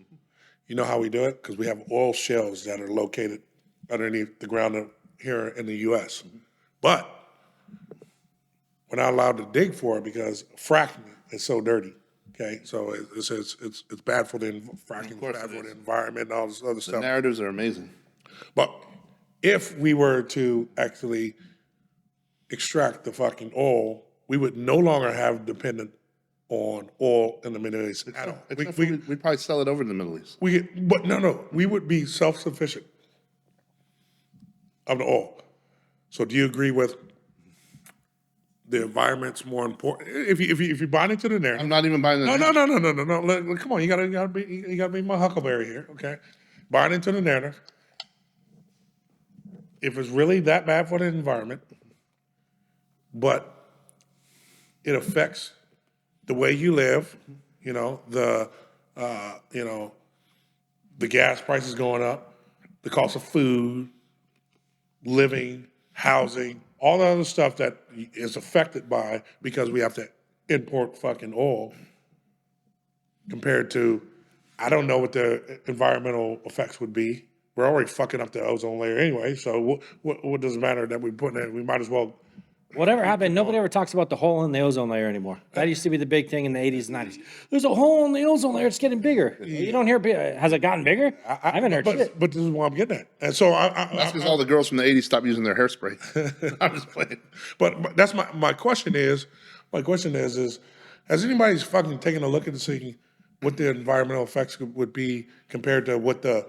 You know how we do it? Because we have oil shales that are located underneath the ground here in the U.S. But we're not allowed to dig for it because fracking is so dirty. Okay, so it's bad for the fracking, it's bad for the environment and all this other The stuff. narratives are amazing. But if we were to actually extract the fucking oil, we would no longer have dependent on oil in the Middle East at all. We'd probably sell it over in the Middle East. But no, we would be self-sufficient of the oil. So do you agree with the environment's more important? If you buy into the narrative, I'm not even buying the no. Come on, you gotta be my huckleberry here, okay? Buying into the narrative. If it's really that bad for the environment, but it affects the way you live, the gas prices going up, the cost of food, living, housing, all the other stuff that is affected by because we have to import fucking oil compared to, I don't know what the environmental effects would be. We're already fucking up the ozone layer anyway, so what does it matter that we put in it? We might as well Whatever happened, nobody ever talks about the hole in the ozone layer anymore. That used to be the big thing in the 80s and 90s. There's a hole in the ozone layer. It's getting bigger. You don't hear, has it gotten bigger? I haven't heard shit. But this is what I'm getting at. And so That's because all the girls from the 80s stopped using their hairspray. I'm just playing. But that's my question is, has anybody's fucking taken a look at to see what the environmental effects would be compared to what the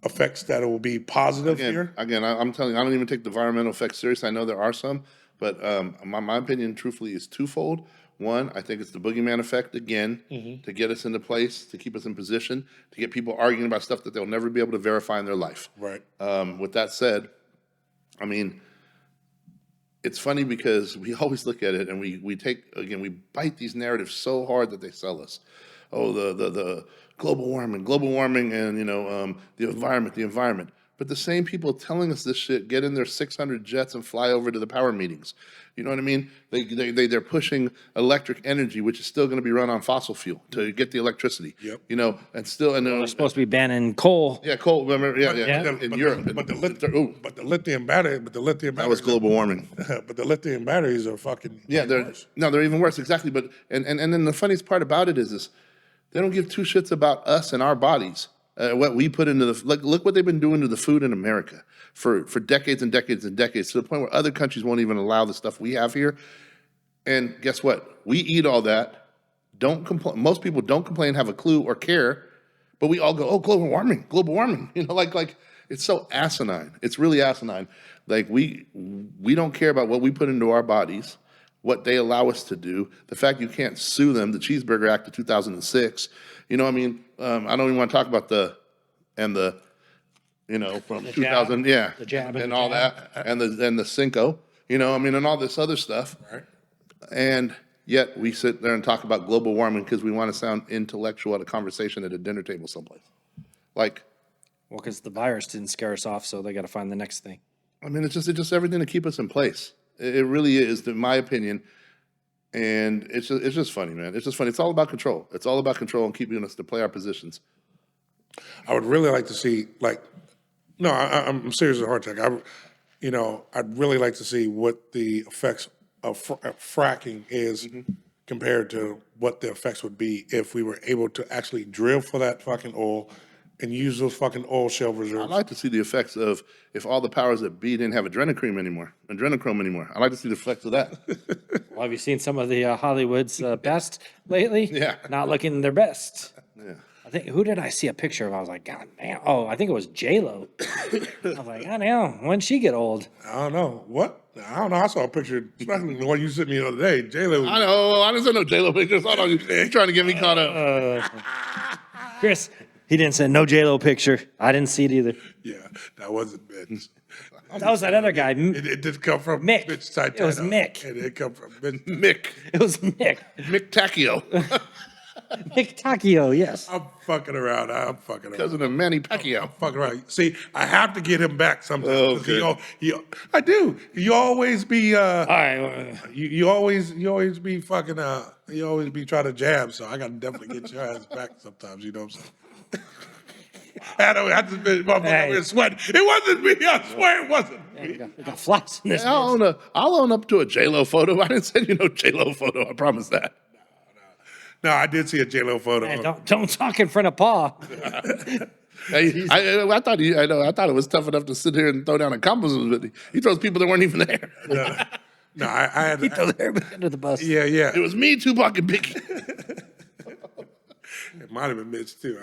effects that it will be positive here? Again, I'm telling you, I don't even take the environmental effects seriously. I know there are some, but my opinion, truthfully, is twofold. One, I think it's the boogeyman effect again, to get us into place, to keep us in position, to get people arguing about stuff that they'll never be able to verify in their life. Right. With that said, I mean, it's funny because we always look at it and we bite these narratives so hard that they sell us. Oh, the global warming, and the environment. But the same people telling us this shit get in their 600 jets and fly over to the power meetings. You know what I mean? They're pushing electric energy, which is still going to be run on fossil fuel to get the electricity. Yep. They're supposed to be banning coal. Yeah, coal. Remember? Yeah. In Europe, But the lithium battery, that was global warming. But the lithium batteries are fucking worse. They're even worse. Exactly. But and then the funniest part about it is this: they don't give two shits about us and our bodies. What we put into look what they've been doing to the food in America for decades and decades and decades, to the point where other countries won't even allow the stuff we have here. And guess what? We eat all that. Don't complain. Most people don't complain, have a clue, or care. But we all go, "Oh, global warming." Like it's so asinine. It's really asinine. Like we don't care about what we put into our bodies, what they allow us to do. The fact you can't sue them, the Cheeseburger Act of 2006. I don't even want to talk about from 2000, the jab and all that, and the Cinco, and all this other stuff. Right. And yet we sit there and talk about global warming because we want to sound intellectual at a conversation at a dinner table someplace. Because the virus didn't scare us off, so they got to find the next thing. It's just everything to keep us in place. It really is, in my opinion. And it's just funny, man. It's just funny. It's all about control. It's all about control and keeping us to play our positions. I would really like to see, I'm serious at heart attack. I'd really like to see what the effects of fracking is compared to what the effects would be if we were able to actually drill for that fucking oil and use those fucking oil shale reserves. I'd like to see the effects of if all the powers that be didn't have adrenochrome anymore. I'd like to see the effects of that. Well, have you seen some of the Hollywood's best lately? Yeah. Not looking their best. Yeah. Who did I see a picture of? I was like, God damn. Oh, I think it was J-Lo. I was like, God damn, when'd she get old? I don't know. What? I don't know. I saw a picture, especially the one you sent me the other day. J-Lo. I know. I didn't send no J-Lo pictures. Hold on. You're trying to get me caught up. Chris, he didn't send no J-Lo picture. I didn't see it either. Yeah, that wasn't Mitch. That was that other guy. It did come from Mick. Mitch Titano. It was Mick. It did come from Mitch. Mick. It was Mick. Mick Tacchio. Mick Tacchio, yes. I'm fucking around. Cousin of Manny Pacquiao. Fucking around. See, I have to get him back sometimes. Okay. I do. You always be. All right. You always be fucking. You always be trying to jab. So I got to definitely get your ass back sometimes. You know what I'm saying? I just been motherfucker sweating. It wasn't me. I swear it wasn't me. We got flies in this. I'll own up to a J-Lo photo. I didn't send you no J-Lo photo. I promise that. No, I did see a J-Lo photo. Man, don't talk in front of Paul. I thought it was tough enough to sit here and throw down a compliment with you. He throws people that weren't even there. No, I had. He throws everybody under the bus. Yeah. It was me, Tupac, and Biggie. It might have been Mitch too.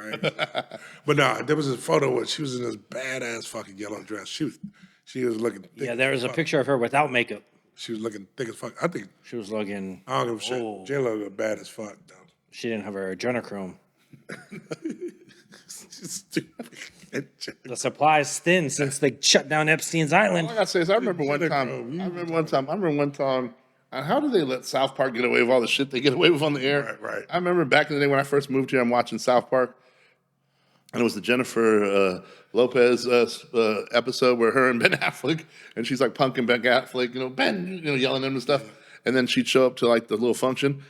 But no, there was a photo where she was in this badass fucking yellow dress. She was looking thick. Yeah, there was a picture of her without makeup. She was looking thick as fuck. I think She was looking. I don't give a shit. J-Lo was bad as fuck though. She didn't have her adrenochrome. She's stupid. The supply's thin since they shut down Epstein's Island. All I gotta say is I remember one time. How do they let South Park get away with all the shit they get away with on the air? Right. I remember back in the day when I first moved here, I'm watching South Park, and it was the Jennifer Lopez episode where her and Ben Affleck, and she's like punking Ben Affleck, Ben, yelling at him and stuff, and then she'd show up to like the little function.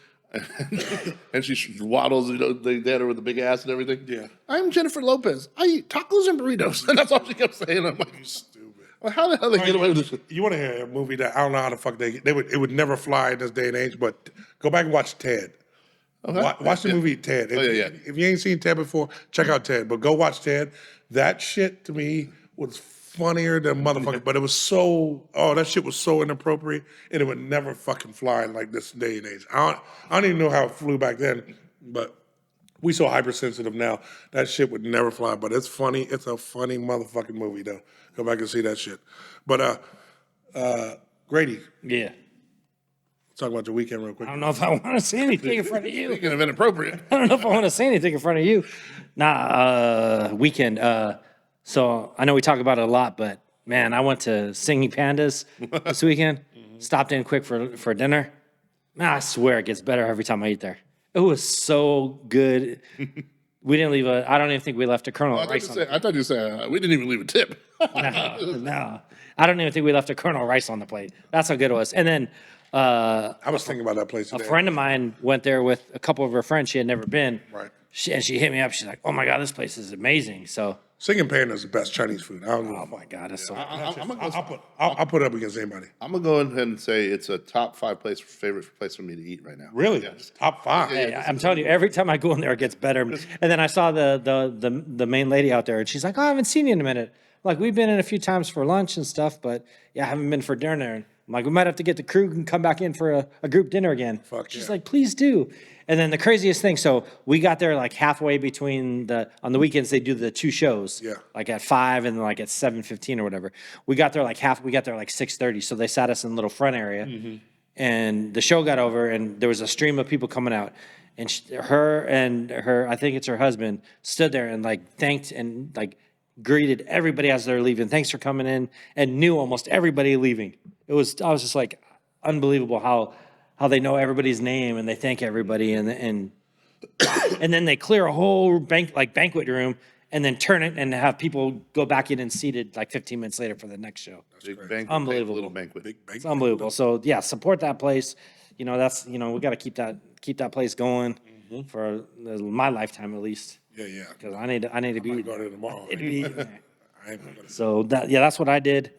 And she waddles, they had her with the big ass and everything. Yeah. I'm Jennifer Lopez. I eat tacos and burritos. And that's all she kept saying. I'm like, Stupid. Well, how the hell they get away with this? You want to hear a movie that I don't know how the fuck it would never fly in this day and age, but go back and watch Ted. Okay. Watch the movie Ted. Oh, yeah. If you ain't seen Ted before, check out Ted. But go watch Ted. That shit to me was funnier than motherfucker. But it was that shit was so inappropriate, and it would never fucking fly in like this day and age. I don't even know how it flew back then, but we so hypersensitive now. That shit would never fly. But it's funny. It's a funny motherfucking movie though. Go back and see that shit. But Grady, Yeah. talk about your weekend real quick. I don't know if I want to say anything in front of you. Speaking of inappropriate. I don't know if I want to say anything in front of you. Weekend. So I know we talk about it a lot, but man, I went to Singing Pandas this weekend. Stopped in quick for dinner. Man, I swear it gets better every time I eat there. It was so good. We didn't leave I don't even think we left a kernel of rice on the I thought you said we didn't even leave a tip. No. I don't even think we left a kernel of rice on the plate. That's how good it was. And then I was thinking about that place today. a friend of mine went there with a couple of her friends. She had never been. Right. And she hit me up. She's like, "Oh my God, this place is amazing." So, Singing Panda is the best Chinese food. I don't know. oh my God, it's so. I'll put it up against anybody. I'm gonna go ahead and say it's a top 5 favorite place for me to eat right now. Really? Yeah. Top 5. Hey, I'm telling you, every time I go in there, it gets better. And then I saw the main lady out there, and she's like, "Oh, I haven't seen you in a minute." Like, we've been in a few times for lunch and stuff, but yeah, I haven't been for dinner. And I'm like, we might have to get the crew and come back in for a group dinner again. Fuck She's yeah. like, please do. And then the craziest thing, so we got there like halfway between on the weekends, they do the 2 shows. Yeah. Like at 5 and like at 7:15 or whatever. We got there like 6:30. So they sat us in the little front area. Mm-hmm. And the show got over, and there was a stream of people coming out. And her, I think it's her husband, stood there and like thanked and like greeted everybody as they're leaving. Thanks for coming in, and knew almost everybody leaving. I was just like, unbelievable how they know everybody's name and they thank everybody, and and then they clear a whole banquet room and then turn it and have people go back in and seated like 15 minutes later for the next show. Big banquet, Unbelievable. little banquet. Big banquet. It's unbelievable. So yeah, support that place. That's we got to keep that place going for my lifetime at least. Yeah. Because I need to be. Go there tomorrow. I need to be eating there. I ain't gonna- So that's what I did.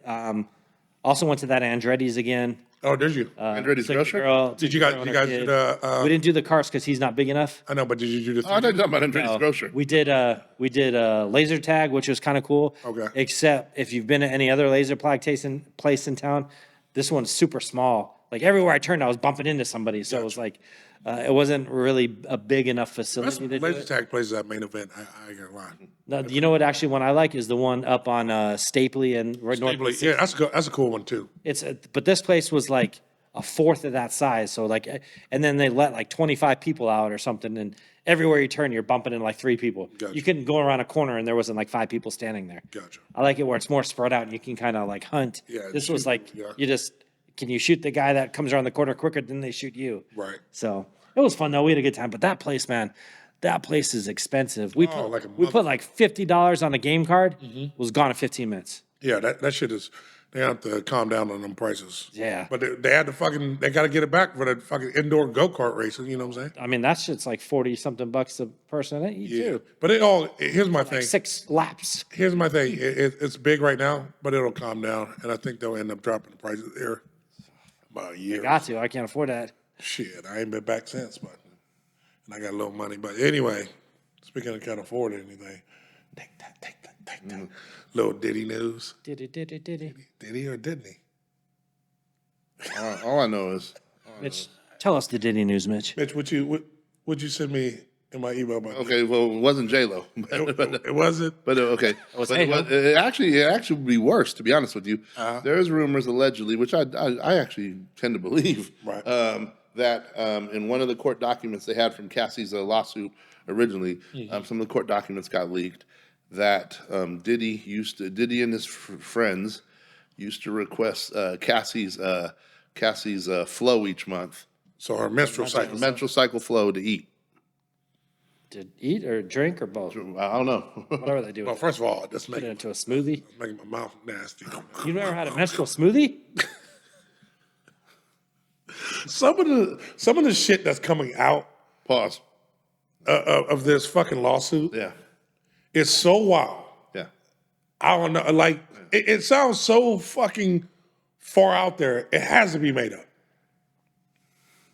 Also went to that Andretti's again. Oh, did you? Andretti's Took the grocery? girl- Did you took guys? the You girl guys and did? her kid. We didn't do the cars because he's not big enough. I know, but did you do the? Oh, I thought you were talking about Andretti's grocery. We did laser tag, which was kind of cool. Okay. Except if you've been at any other laser place in town, this one's super small. Like everywhere I turned, I was bumping into somebody. So it was like, it wasn't really a big enough facility to do Laser it. tag plays that main event. I ain't gonna lie. No, you know what? Actually, one I like is the one up on Stapley and right north. Yeah, that's a cool one too. But this place was like a fourth of that size. So like, and then they let like 25 people out or something, and everywhere you turn, you're bumping into like 3 people. Gotcha. You couldn't go around a corner and there wasn't like 5 people standing there. Gotcha. I like it where it's more spread out and you can kind of like hunt. Yeah, This was shoot, like yeah. can you shoot the guy that comes around the corner quicker than they shoot you? Right. So it was fun though. We had a good time. But that place, man, that place is expensive. We like a put like $50 on a game card. Was gone in 15 minutes. Yeah, that shit is. They have to calm down on them prices. Yeah. But they had to they got to get it back for the fucking indoor go-kart racing, you know what I'm saying? I mean, that shit's like 40 something bucks a person. Too. But here's my thing. 6 laps. Here's my thing. It's big right now, but it'll calm down. And I think they'll end up dropping the prices there about a year. Got to. I can't afford that. Shit, I ain't been back since, but and I got a little money. But anyway, speaking of can't afford anything, take that. Little Diddy news. Diddy. Diddy or didn't he? All I know is, Mitch, tell us the Diddy news, Mitch. Mitch, would you send me in my email about okay, well, it wasn't J-Lo. it wasn't? But okay, was but Hey-Ho. it actually would be worse, to be honest with you. There's rumors allegedly, which I actually tend to believe, Right. That in one of the court documents they had from Cassie's lawsuit originally, some of the court documents got leaked. That Diddy and his friends used to request Cassie's flow each month, So her menstrual cycle. menstrual cycle flow to eat. To eat or drink or both? I don't know. Whatever they do. Well, first of all, that's Put it making into a smoothie. my mouth nasty. You never had a menstrual smoothie? Some of the shit that's coming out Pause. of this fucking lawsuit Yeah. is so wild. Yeah. I don't know. Like, it sounds so fucking far out there. It has to be made up.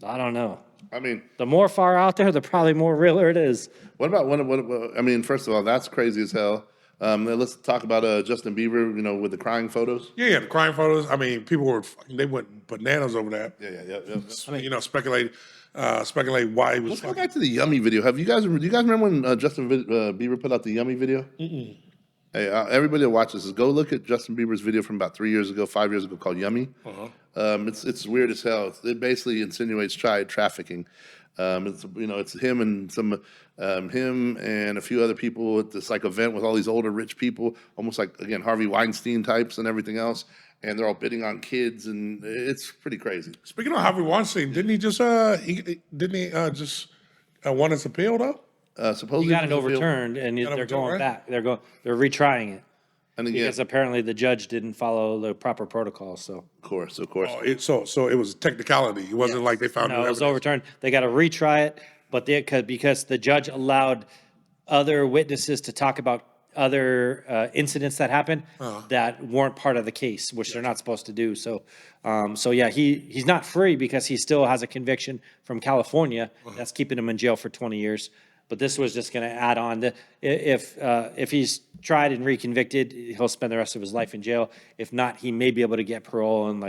I don't know. I mean, The more far out there, the probably more realer it is. what about I mean, first of all, that's crazy as hell. Let's talk about Justin Bieber, with the crying photos. Yeah, the crime photos. I mean, people were they went bananas over that. Yeah. Speculate why he was Let's go fucking. back to the Yummy video. Do you guys remember when Justin Bieber put out the Yummy video? Mm-mm. Hey, everybody that watches this, go look at Justin Bieber's video from about 3 years ago, 5 years ago, called Yummy. It's weird as hell. It basically insinuates child trafficking. It's him and him and a few other people at this like event with all these older rich people, almost like again Harvey Weinstein types and everything else, and they're all bidding on kids, and it's pretty crazy. Speaking of Harvey Weinstein, didn't he just won his appeal though? Supposedly He got it was appealed. overturned, and they're overturned, going right? back. They're retrying it And again, because apparently the judge didn't follow the proper protocol. So of course. So it was a technicality. It wasn't like they found no, new it was evidence. overturned. They got to retry it, but because the judge allowed other witnesses to talk about other incidents that happened that weren't part of the case, which they're not supposed to do. So, he's not free because he still has a conviction from California that's keeping him in jail for 20 years. But this was just going to add on. If he's tried and reconvicted, he'll spend the rest of his life in jail. If not, he may be able to get parole in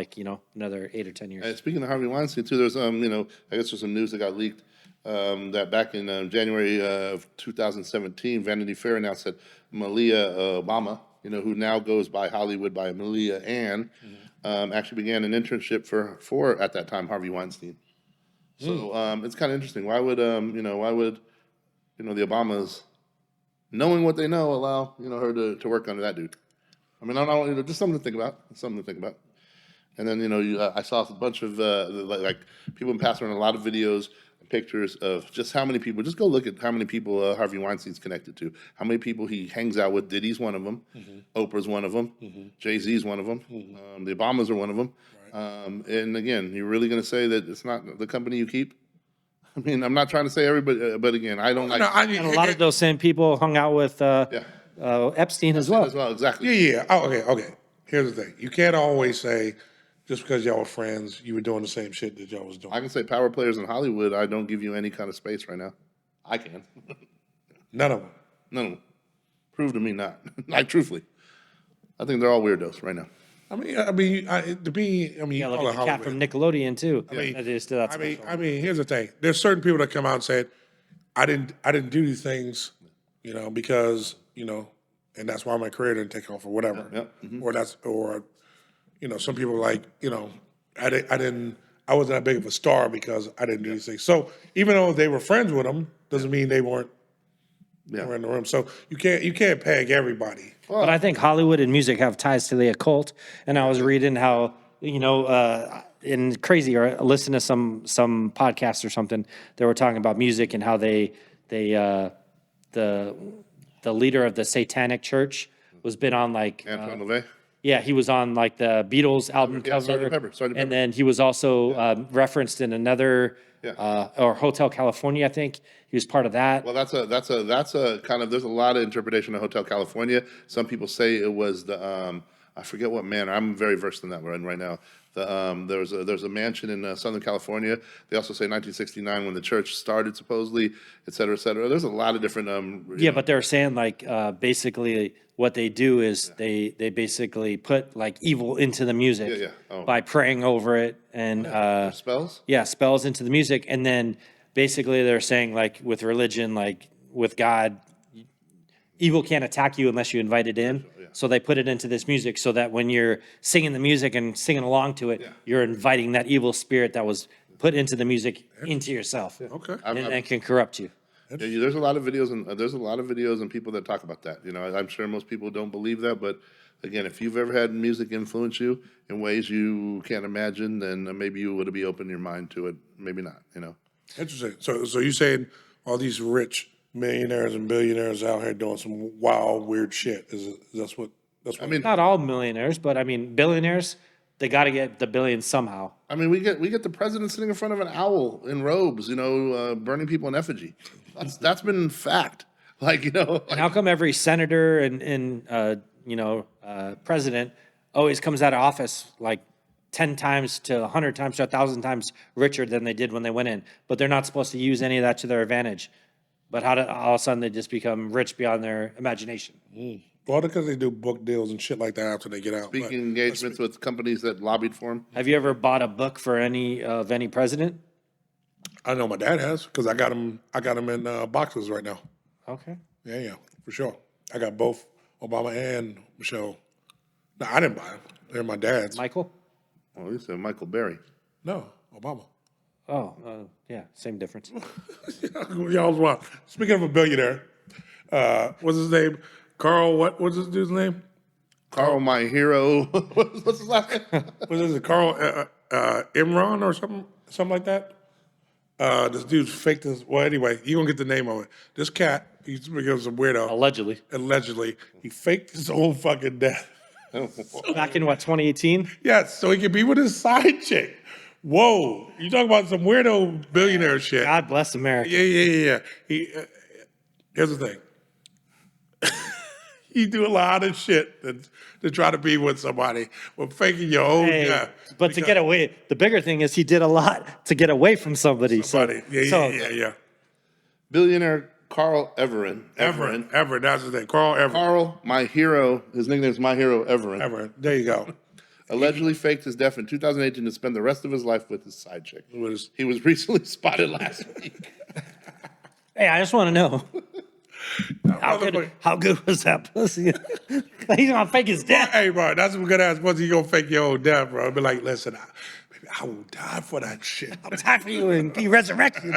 another 8 or 10 years. And speaking of Harvey Weinstein too, there's I guess there's some news that got leaked that back in January of 2017, Vanity Fair announced that Malia Obama, who now goes by Hollywood by Malia Ann, actually began an internship for at that time Harvey Weinstein. So it's kind of interesting. Why would the Obamas, knowing what they know, allow her to work under that dude? I mean, I don't know, just something to think about. And then I saw a bunch of like people been passing around a lot of videos and pictures of just how many people. Just go look at how many people Harvey Weinstein's connected to. How many people he hangs out with. Diddy's one of them. Oprah's one of them. Jay-Z's one of them. The Obamas are one of them. Right. And again, you're really going to say that it's not the company you keep? I mean, I'm not trying to say everybody, but again, I don't like. And a lot of those same people hung out with Epstein as well. As well, exactly. Yeah. Oh, okay. Here's the thing: you can't always say just because y'all were friends, you were doing the same shit that y'all was doing. I can say power players in Hollywood. I don't give you any kind of space right now. I can. None of them. None of them. Prove to me not. Like truthfully, I think they're all weirdos right now. To me, you Yeah, call look it at the cat Hollywood. from Nickelodeon too. mean, That is still that's Here's the thing: there's certain people that come out and said, I didn't do these things, because and that's why my career didn't take off or whatever, or some people like, I wasn't that big of a star because I didn't do these things. So even though they were friends with them, doesn't mean they weren't. Were in the room. So you can't peg everybody. But I think Hollywood and music have ties to the occult. And I was reading how, in crazy, or listen to some podcasts or something, they were talking about music and how the leader of the Satanic Church was been on like Antoine LaVey. yeah, he was on like the Beatles album cover, Sgt. Pepper. and then he was also referenced in another or Hotel California, I think. He was part of that. Well, that's a kind of. There's a lot of interpretation of Hotel California. Some people say it was the I forget what manor. I'm very versed in that right now. There's a mansion in Southern California. They also say 1969 when the church started, supposedly, et cetera, et cetera. There's a lot of different. But they're saying like basically what they do is they basically put like evil into the music by praying over it and spells. Yeah, spells into the music, and then basically they're saying like with religion, like with God, evil can't attack you unless you invite it in. So they put it into this music so that when you're singing the music and singing along to it, you're inviting that evil spirit that was put into the music into yourself. Okay. And can corrupt you. Yeah, there's a lot of videos and people that talk about that. I'm sure most people don't believe that, but again, if you've ever had music influence you in ways you can't imagine, then maybe you would be open your mind to it. Maybe not. Interesting. So you saying all these rich millionaires and billionaires out here doing some wild, weird shit? That's what? I mean, not all millionaires, but I mean billionaires. They got to get the billions somehow. I mean, we get the president sitting in front of an owl in robes, burning people in effigy. That's been fact. And how come every senator and president always comes out of office like 10 times to 100 times to 1,000 times richer than they did when they went in. But they're not supposed to use any of that to their advantage. But how do all of a sudden they just become rich beyond their imagination? Well, because they do book deals and shit like that after they get out. But Speaking engagements with companies that lobbied for him. Have you ever bought a book for any president? I know my dad has because I got him. I got him in boxes right now. Okay. Yeah, for sure. I got both Obama and Michelle. No, I didn't buy them. They're my dad's. Michael? Oh, you said Michael Berry. No, Obama. Oh, yeah, same difference. Y'all's wild. Speaking of a billionaire, what's his name? Carl. What's this dude's name? Carl, my hero. What's his last name? What is it? Carl Imran or something like that. This dude's faked his. Well, anyway, you gonna get the name of it. This cat, he's because a weirdo. Allegedly, he faked his own fucking death. Back in what, 2018? Yes, so he could be with his side chick. Whoa, you talking about some weirdo billionaire shit? God bless America. Yeah. Here's the thing. You do a lot of shit to try to be with somebody, but faking your own death. But to get away, the bigger thing is he did a lot to get away from somebody. Yeah. Billionaire Carl Everin. Everin, that's his name. Carl Everin. Carl, my hero. His nickname is My Hero Everin. Everin, there you go. Allegedly faked his death in 2018 to spend the rest of his life with his side chick. He was recently spotted last week. Hey, I just want to know. How good was that pussy? He's gonna fake his death. Hey, bro, that's a good ass pussy. You gonna fake your own death, bro? Be like, listen, I will die for that shit. I'll die for you and be resurrected.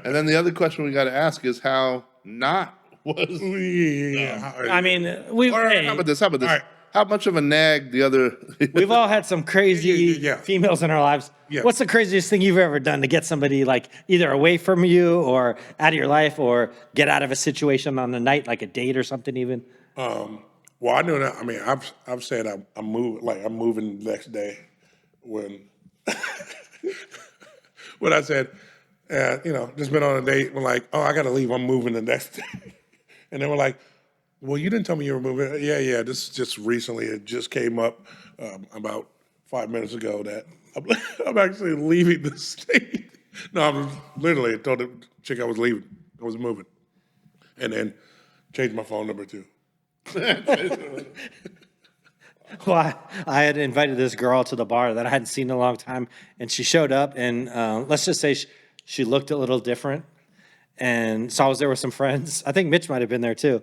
And then the other question we got to ask is how not was. Yeah. I mean, How about this? right. How much of a nag the other? we've all had some crazy females in our lives. Yeah. What's the craziest thing you've ever done to get somebody like either away from you or out of your life or get out of a situation on a night, like a date or something even? Well, I know that. I mean, I've said I'm moving the next day when when I said, just been on a date. We're like, oh, I got to leave. I'm moving the next day, and then we're like, well, you didn't tell me you were moving. Yeah. This just recently. It just came up about 5 minutes ago that I'm actually leaving the state. No, I was literally told the chick I was leaving. I was moving, and then changed my phone number too. Well, I had invited this girl to the bar that I hadn't seen in a long time, and she showed up, and let's just say she looked a little different, and so I was there with some friends. I think Mitch might have been there too,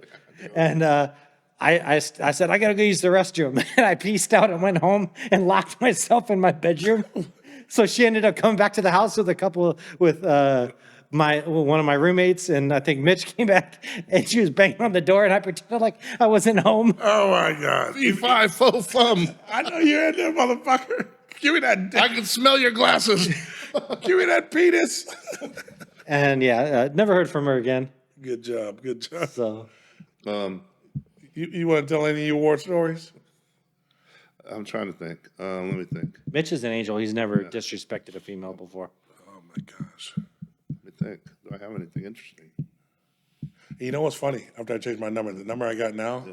and I said, I gotta go use the restroom, and I pieced out and went home and locked myself in my bedroom. So she ended up coming back to the house with one of my roommates, and I think Mitch came back, and she was banging on the door, and I pretended like I wasn't home. Oh my God! E5 faux thumb. I know you're in there, motherfucker. Give me that dick. I can smell your glasses. Give me that penis. And never heard from her again. Good job. So You want to tell any of your war stories? I'm trying to think. Let me think. Mitch is an angel. He's never disrespected a female before. Oh my gosh. Let me think. Do I have anything interesting? You know what's funny? After I changed my number, the number I got now,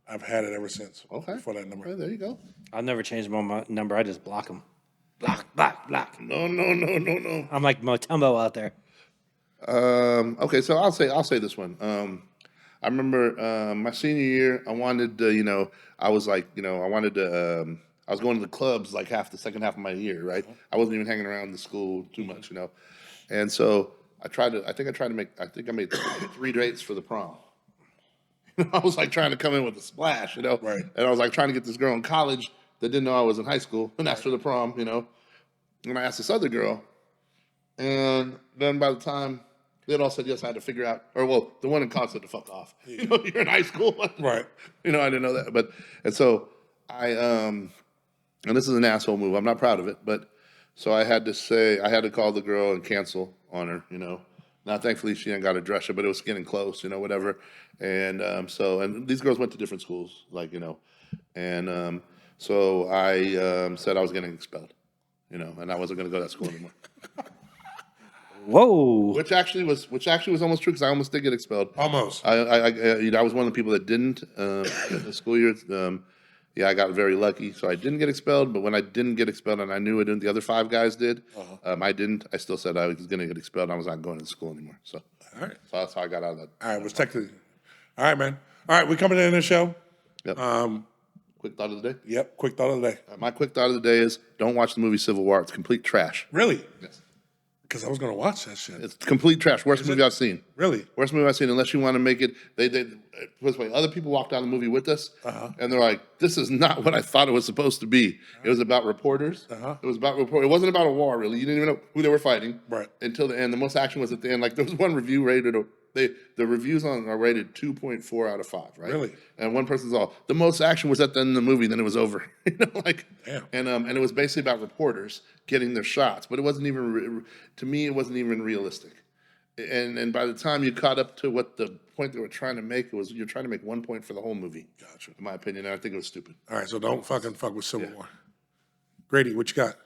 I've had it ever since. Okay. For that number. Okay, there you go. I've never changed my number. I just block them. Block. No. I'm like Motumbo out there. Okay, so I'll say this one. I remember my senior year. I wanted to, I was going to the clubs like the second half of my year, right? I wasn't even hanging around the school too much, And so I made 3 dates for the prom. I was like trying to come in with a splash, Right. And I was like trying to get this girl in college that didn't know I was in high school and asked for the prom, And I asked this other girl, and then by the time they all said yes, I had to figure out, the one in college said to fuck off. You're in high school. Right. I didn't know that. And so I, and this is an asshole move. I'm not proud of it, but so I had to call the girl and cancel on her, Now, thankfully, she ain't got a dresser, but it was getting close, whatever. And and these girls went to different schools, and so I said I was getting expelled, and I wasn't going to go to that school anymore. Whoa. which actually was almost true because I almost did get expelled. Almost. I was one of the people that didn't in the school year. Yeah, I got very lucky, so I didn't get expelled. But when I didn't get expelled, and I knew it, and the other 5 guys did, I didn't. I still said I was going to get expelled. I was not going to school anymore. So, All right. so that's how I got out of that. All right. Was technically. All right, man. All right. We coming in the show. Yep. Quick thought of the day. Yep. Quick thought of the day. My quick thought of the day is: don't watch the movie Civil War. It's complete trash. Really? Yes. Because I was going to watch that shit. It's complete trash. Worst movie I've seen. Really? Worst movie I've seen. Unless you want to make it, this way. Other people walked out of the movie with us, and they're like, "This is not what I thought it was supposed to be." It was about reporters. It was about report. It wasn't about a war, really. You didn't even know who they were fighting, Right. Until the end. The most action was at the end. Like there was one review rated. The reviews on are rated 2.4 out of 5. Right. Really? And one person's all the most action was at the end of the movie. Then it was over. Like. Damn. And it was basically about reporters getting their shots, but it wasn't even to me. It wasn't even realistic. And by the time you caught up to what the point they were trying to make, you're trying to make 1 point for the whole movie. Gotcha. In my opinion, and I think it was stupid. All right. So don't fucking fuck with Civil War. Grady, what you got?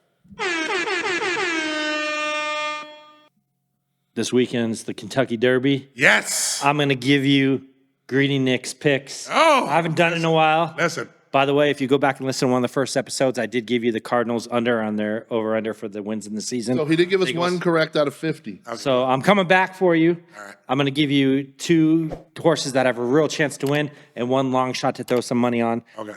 This weekend's the Kentucky Derby. Yes. I'm going to give you Greedy Nick's picks. Oh, I haven't done it in a while. Listen. By the way, if you go back and listen to one of the first episodes, I did give you the Cardinals under on their over-under for the wins in the season. So he did give us one correct out of 50. So I'm coming back for you. All right. I'm going to give you 2 horses that have a real chance to win and 1 long shot to throw some money on. Okay.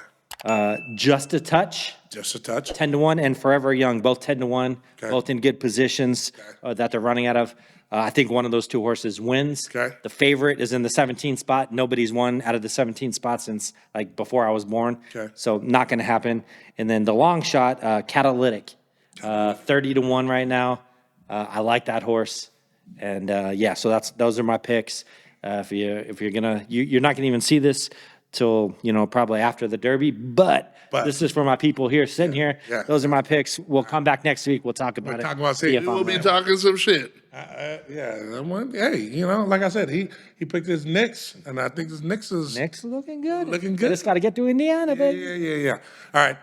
Just a Touch, Just a touch. 10-1, and Forever Young, both 10-1, Okay. both in good positions that they're running out of. I think one of those 2 horses wins. Okay. The favorite is in the 17th spot. Nobody's won out of the 17th spot since like before I was born. Okay. So not going to happen. And then the long shot, Catalytic, 30-1 right now. I like that horse. And yeah, so those are my picks. If you're gonna, you're not gonna even see this till probably after the Derby, but this is for my people here sitting here. Yeah. Those are my picks. We'll come back next week. We'll talk about it. talk about See it. if We'll I'm be right. talking some shit. Yeah. Hey, like I said, he picked his Knicks, and I think his Knicks is Nick's looking good. Looking good. Just got to get to Indiana, baby. Yeah. All right.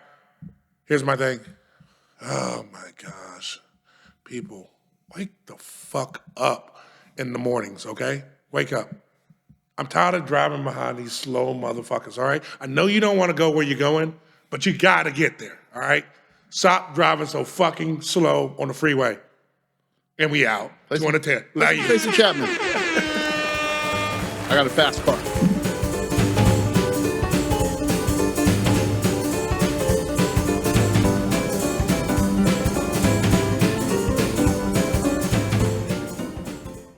Here's my thing. Oh my gosh. People, wake the fuck up in the mornings, okay? Wake up. I'm tired of driving behind these slow motherfuckers, all right? I know you don't want to go where you're going, but you gotta get there, all right? Stop driving so fucking slow on the freeway. And we out. 210. Love you. Jason Chapman. I got a fast car.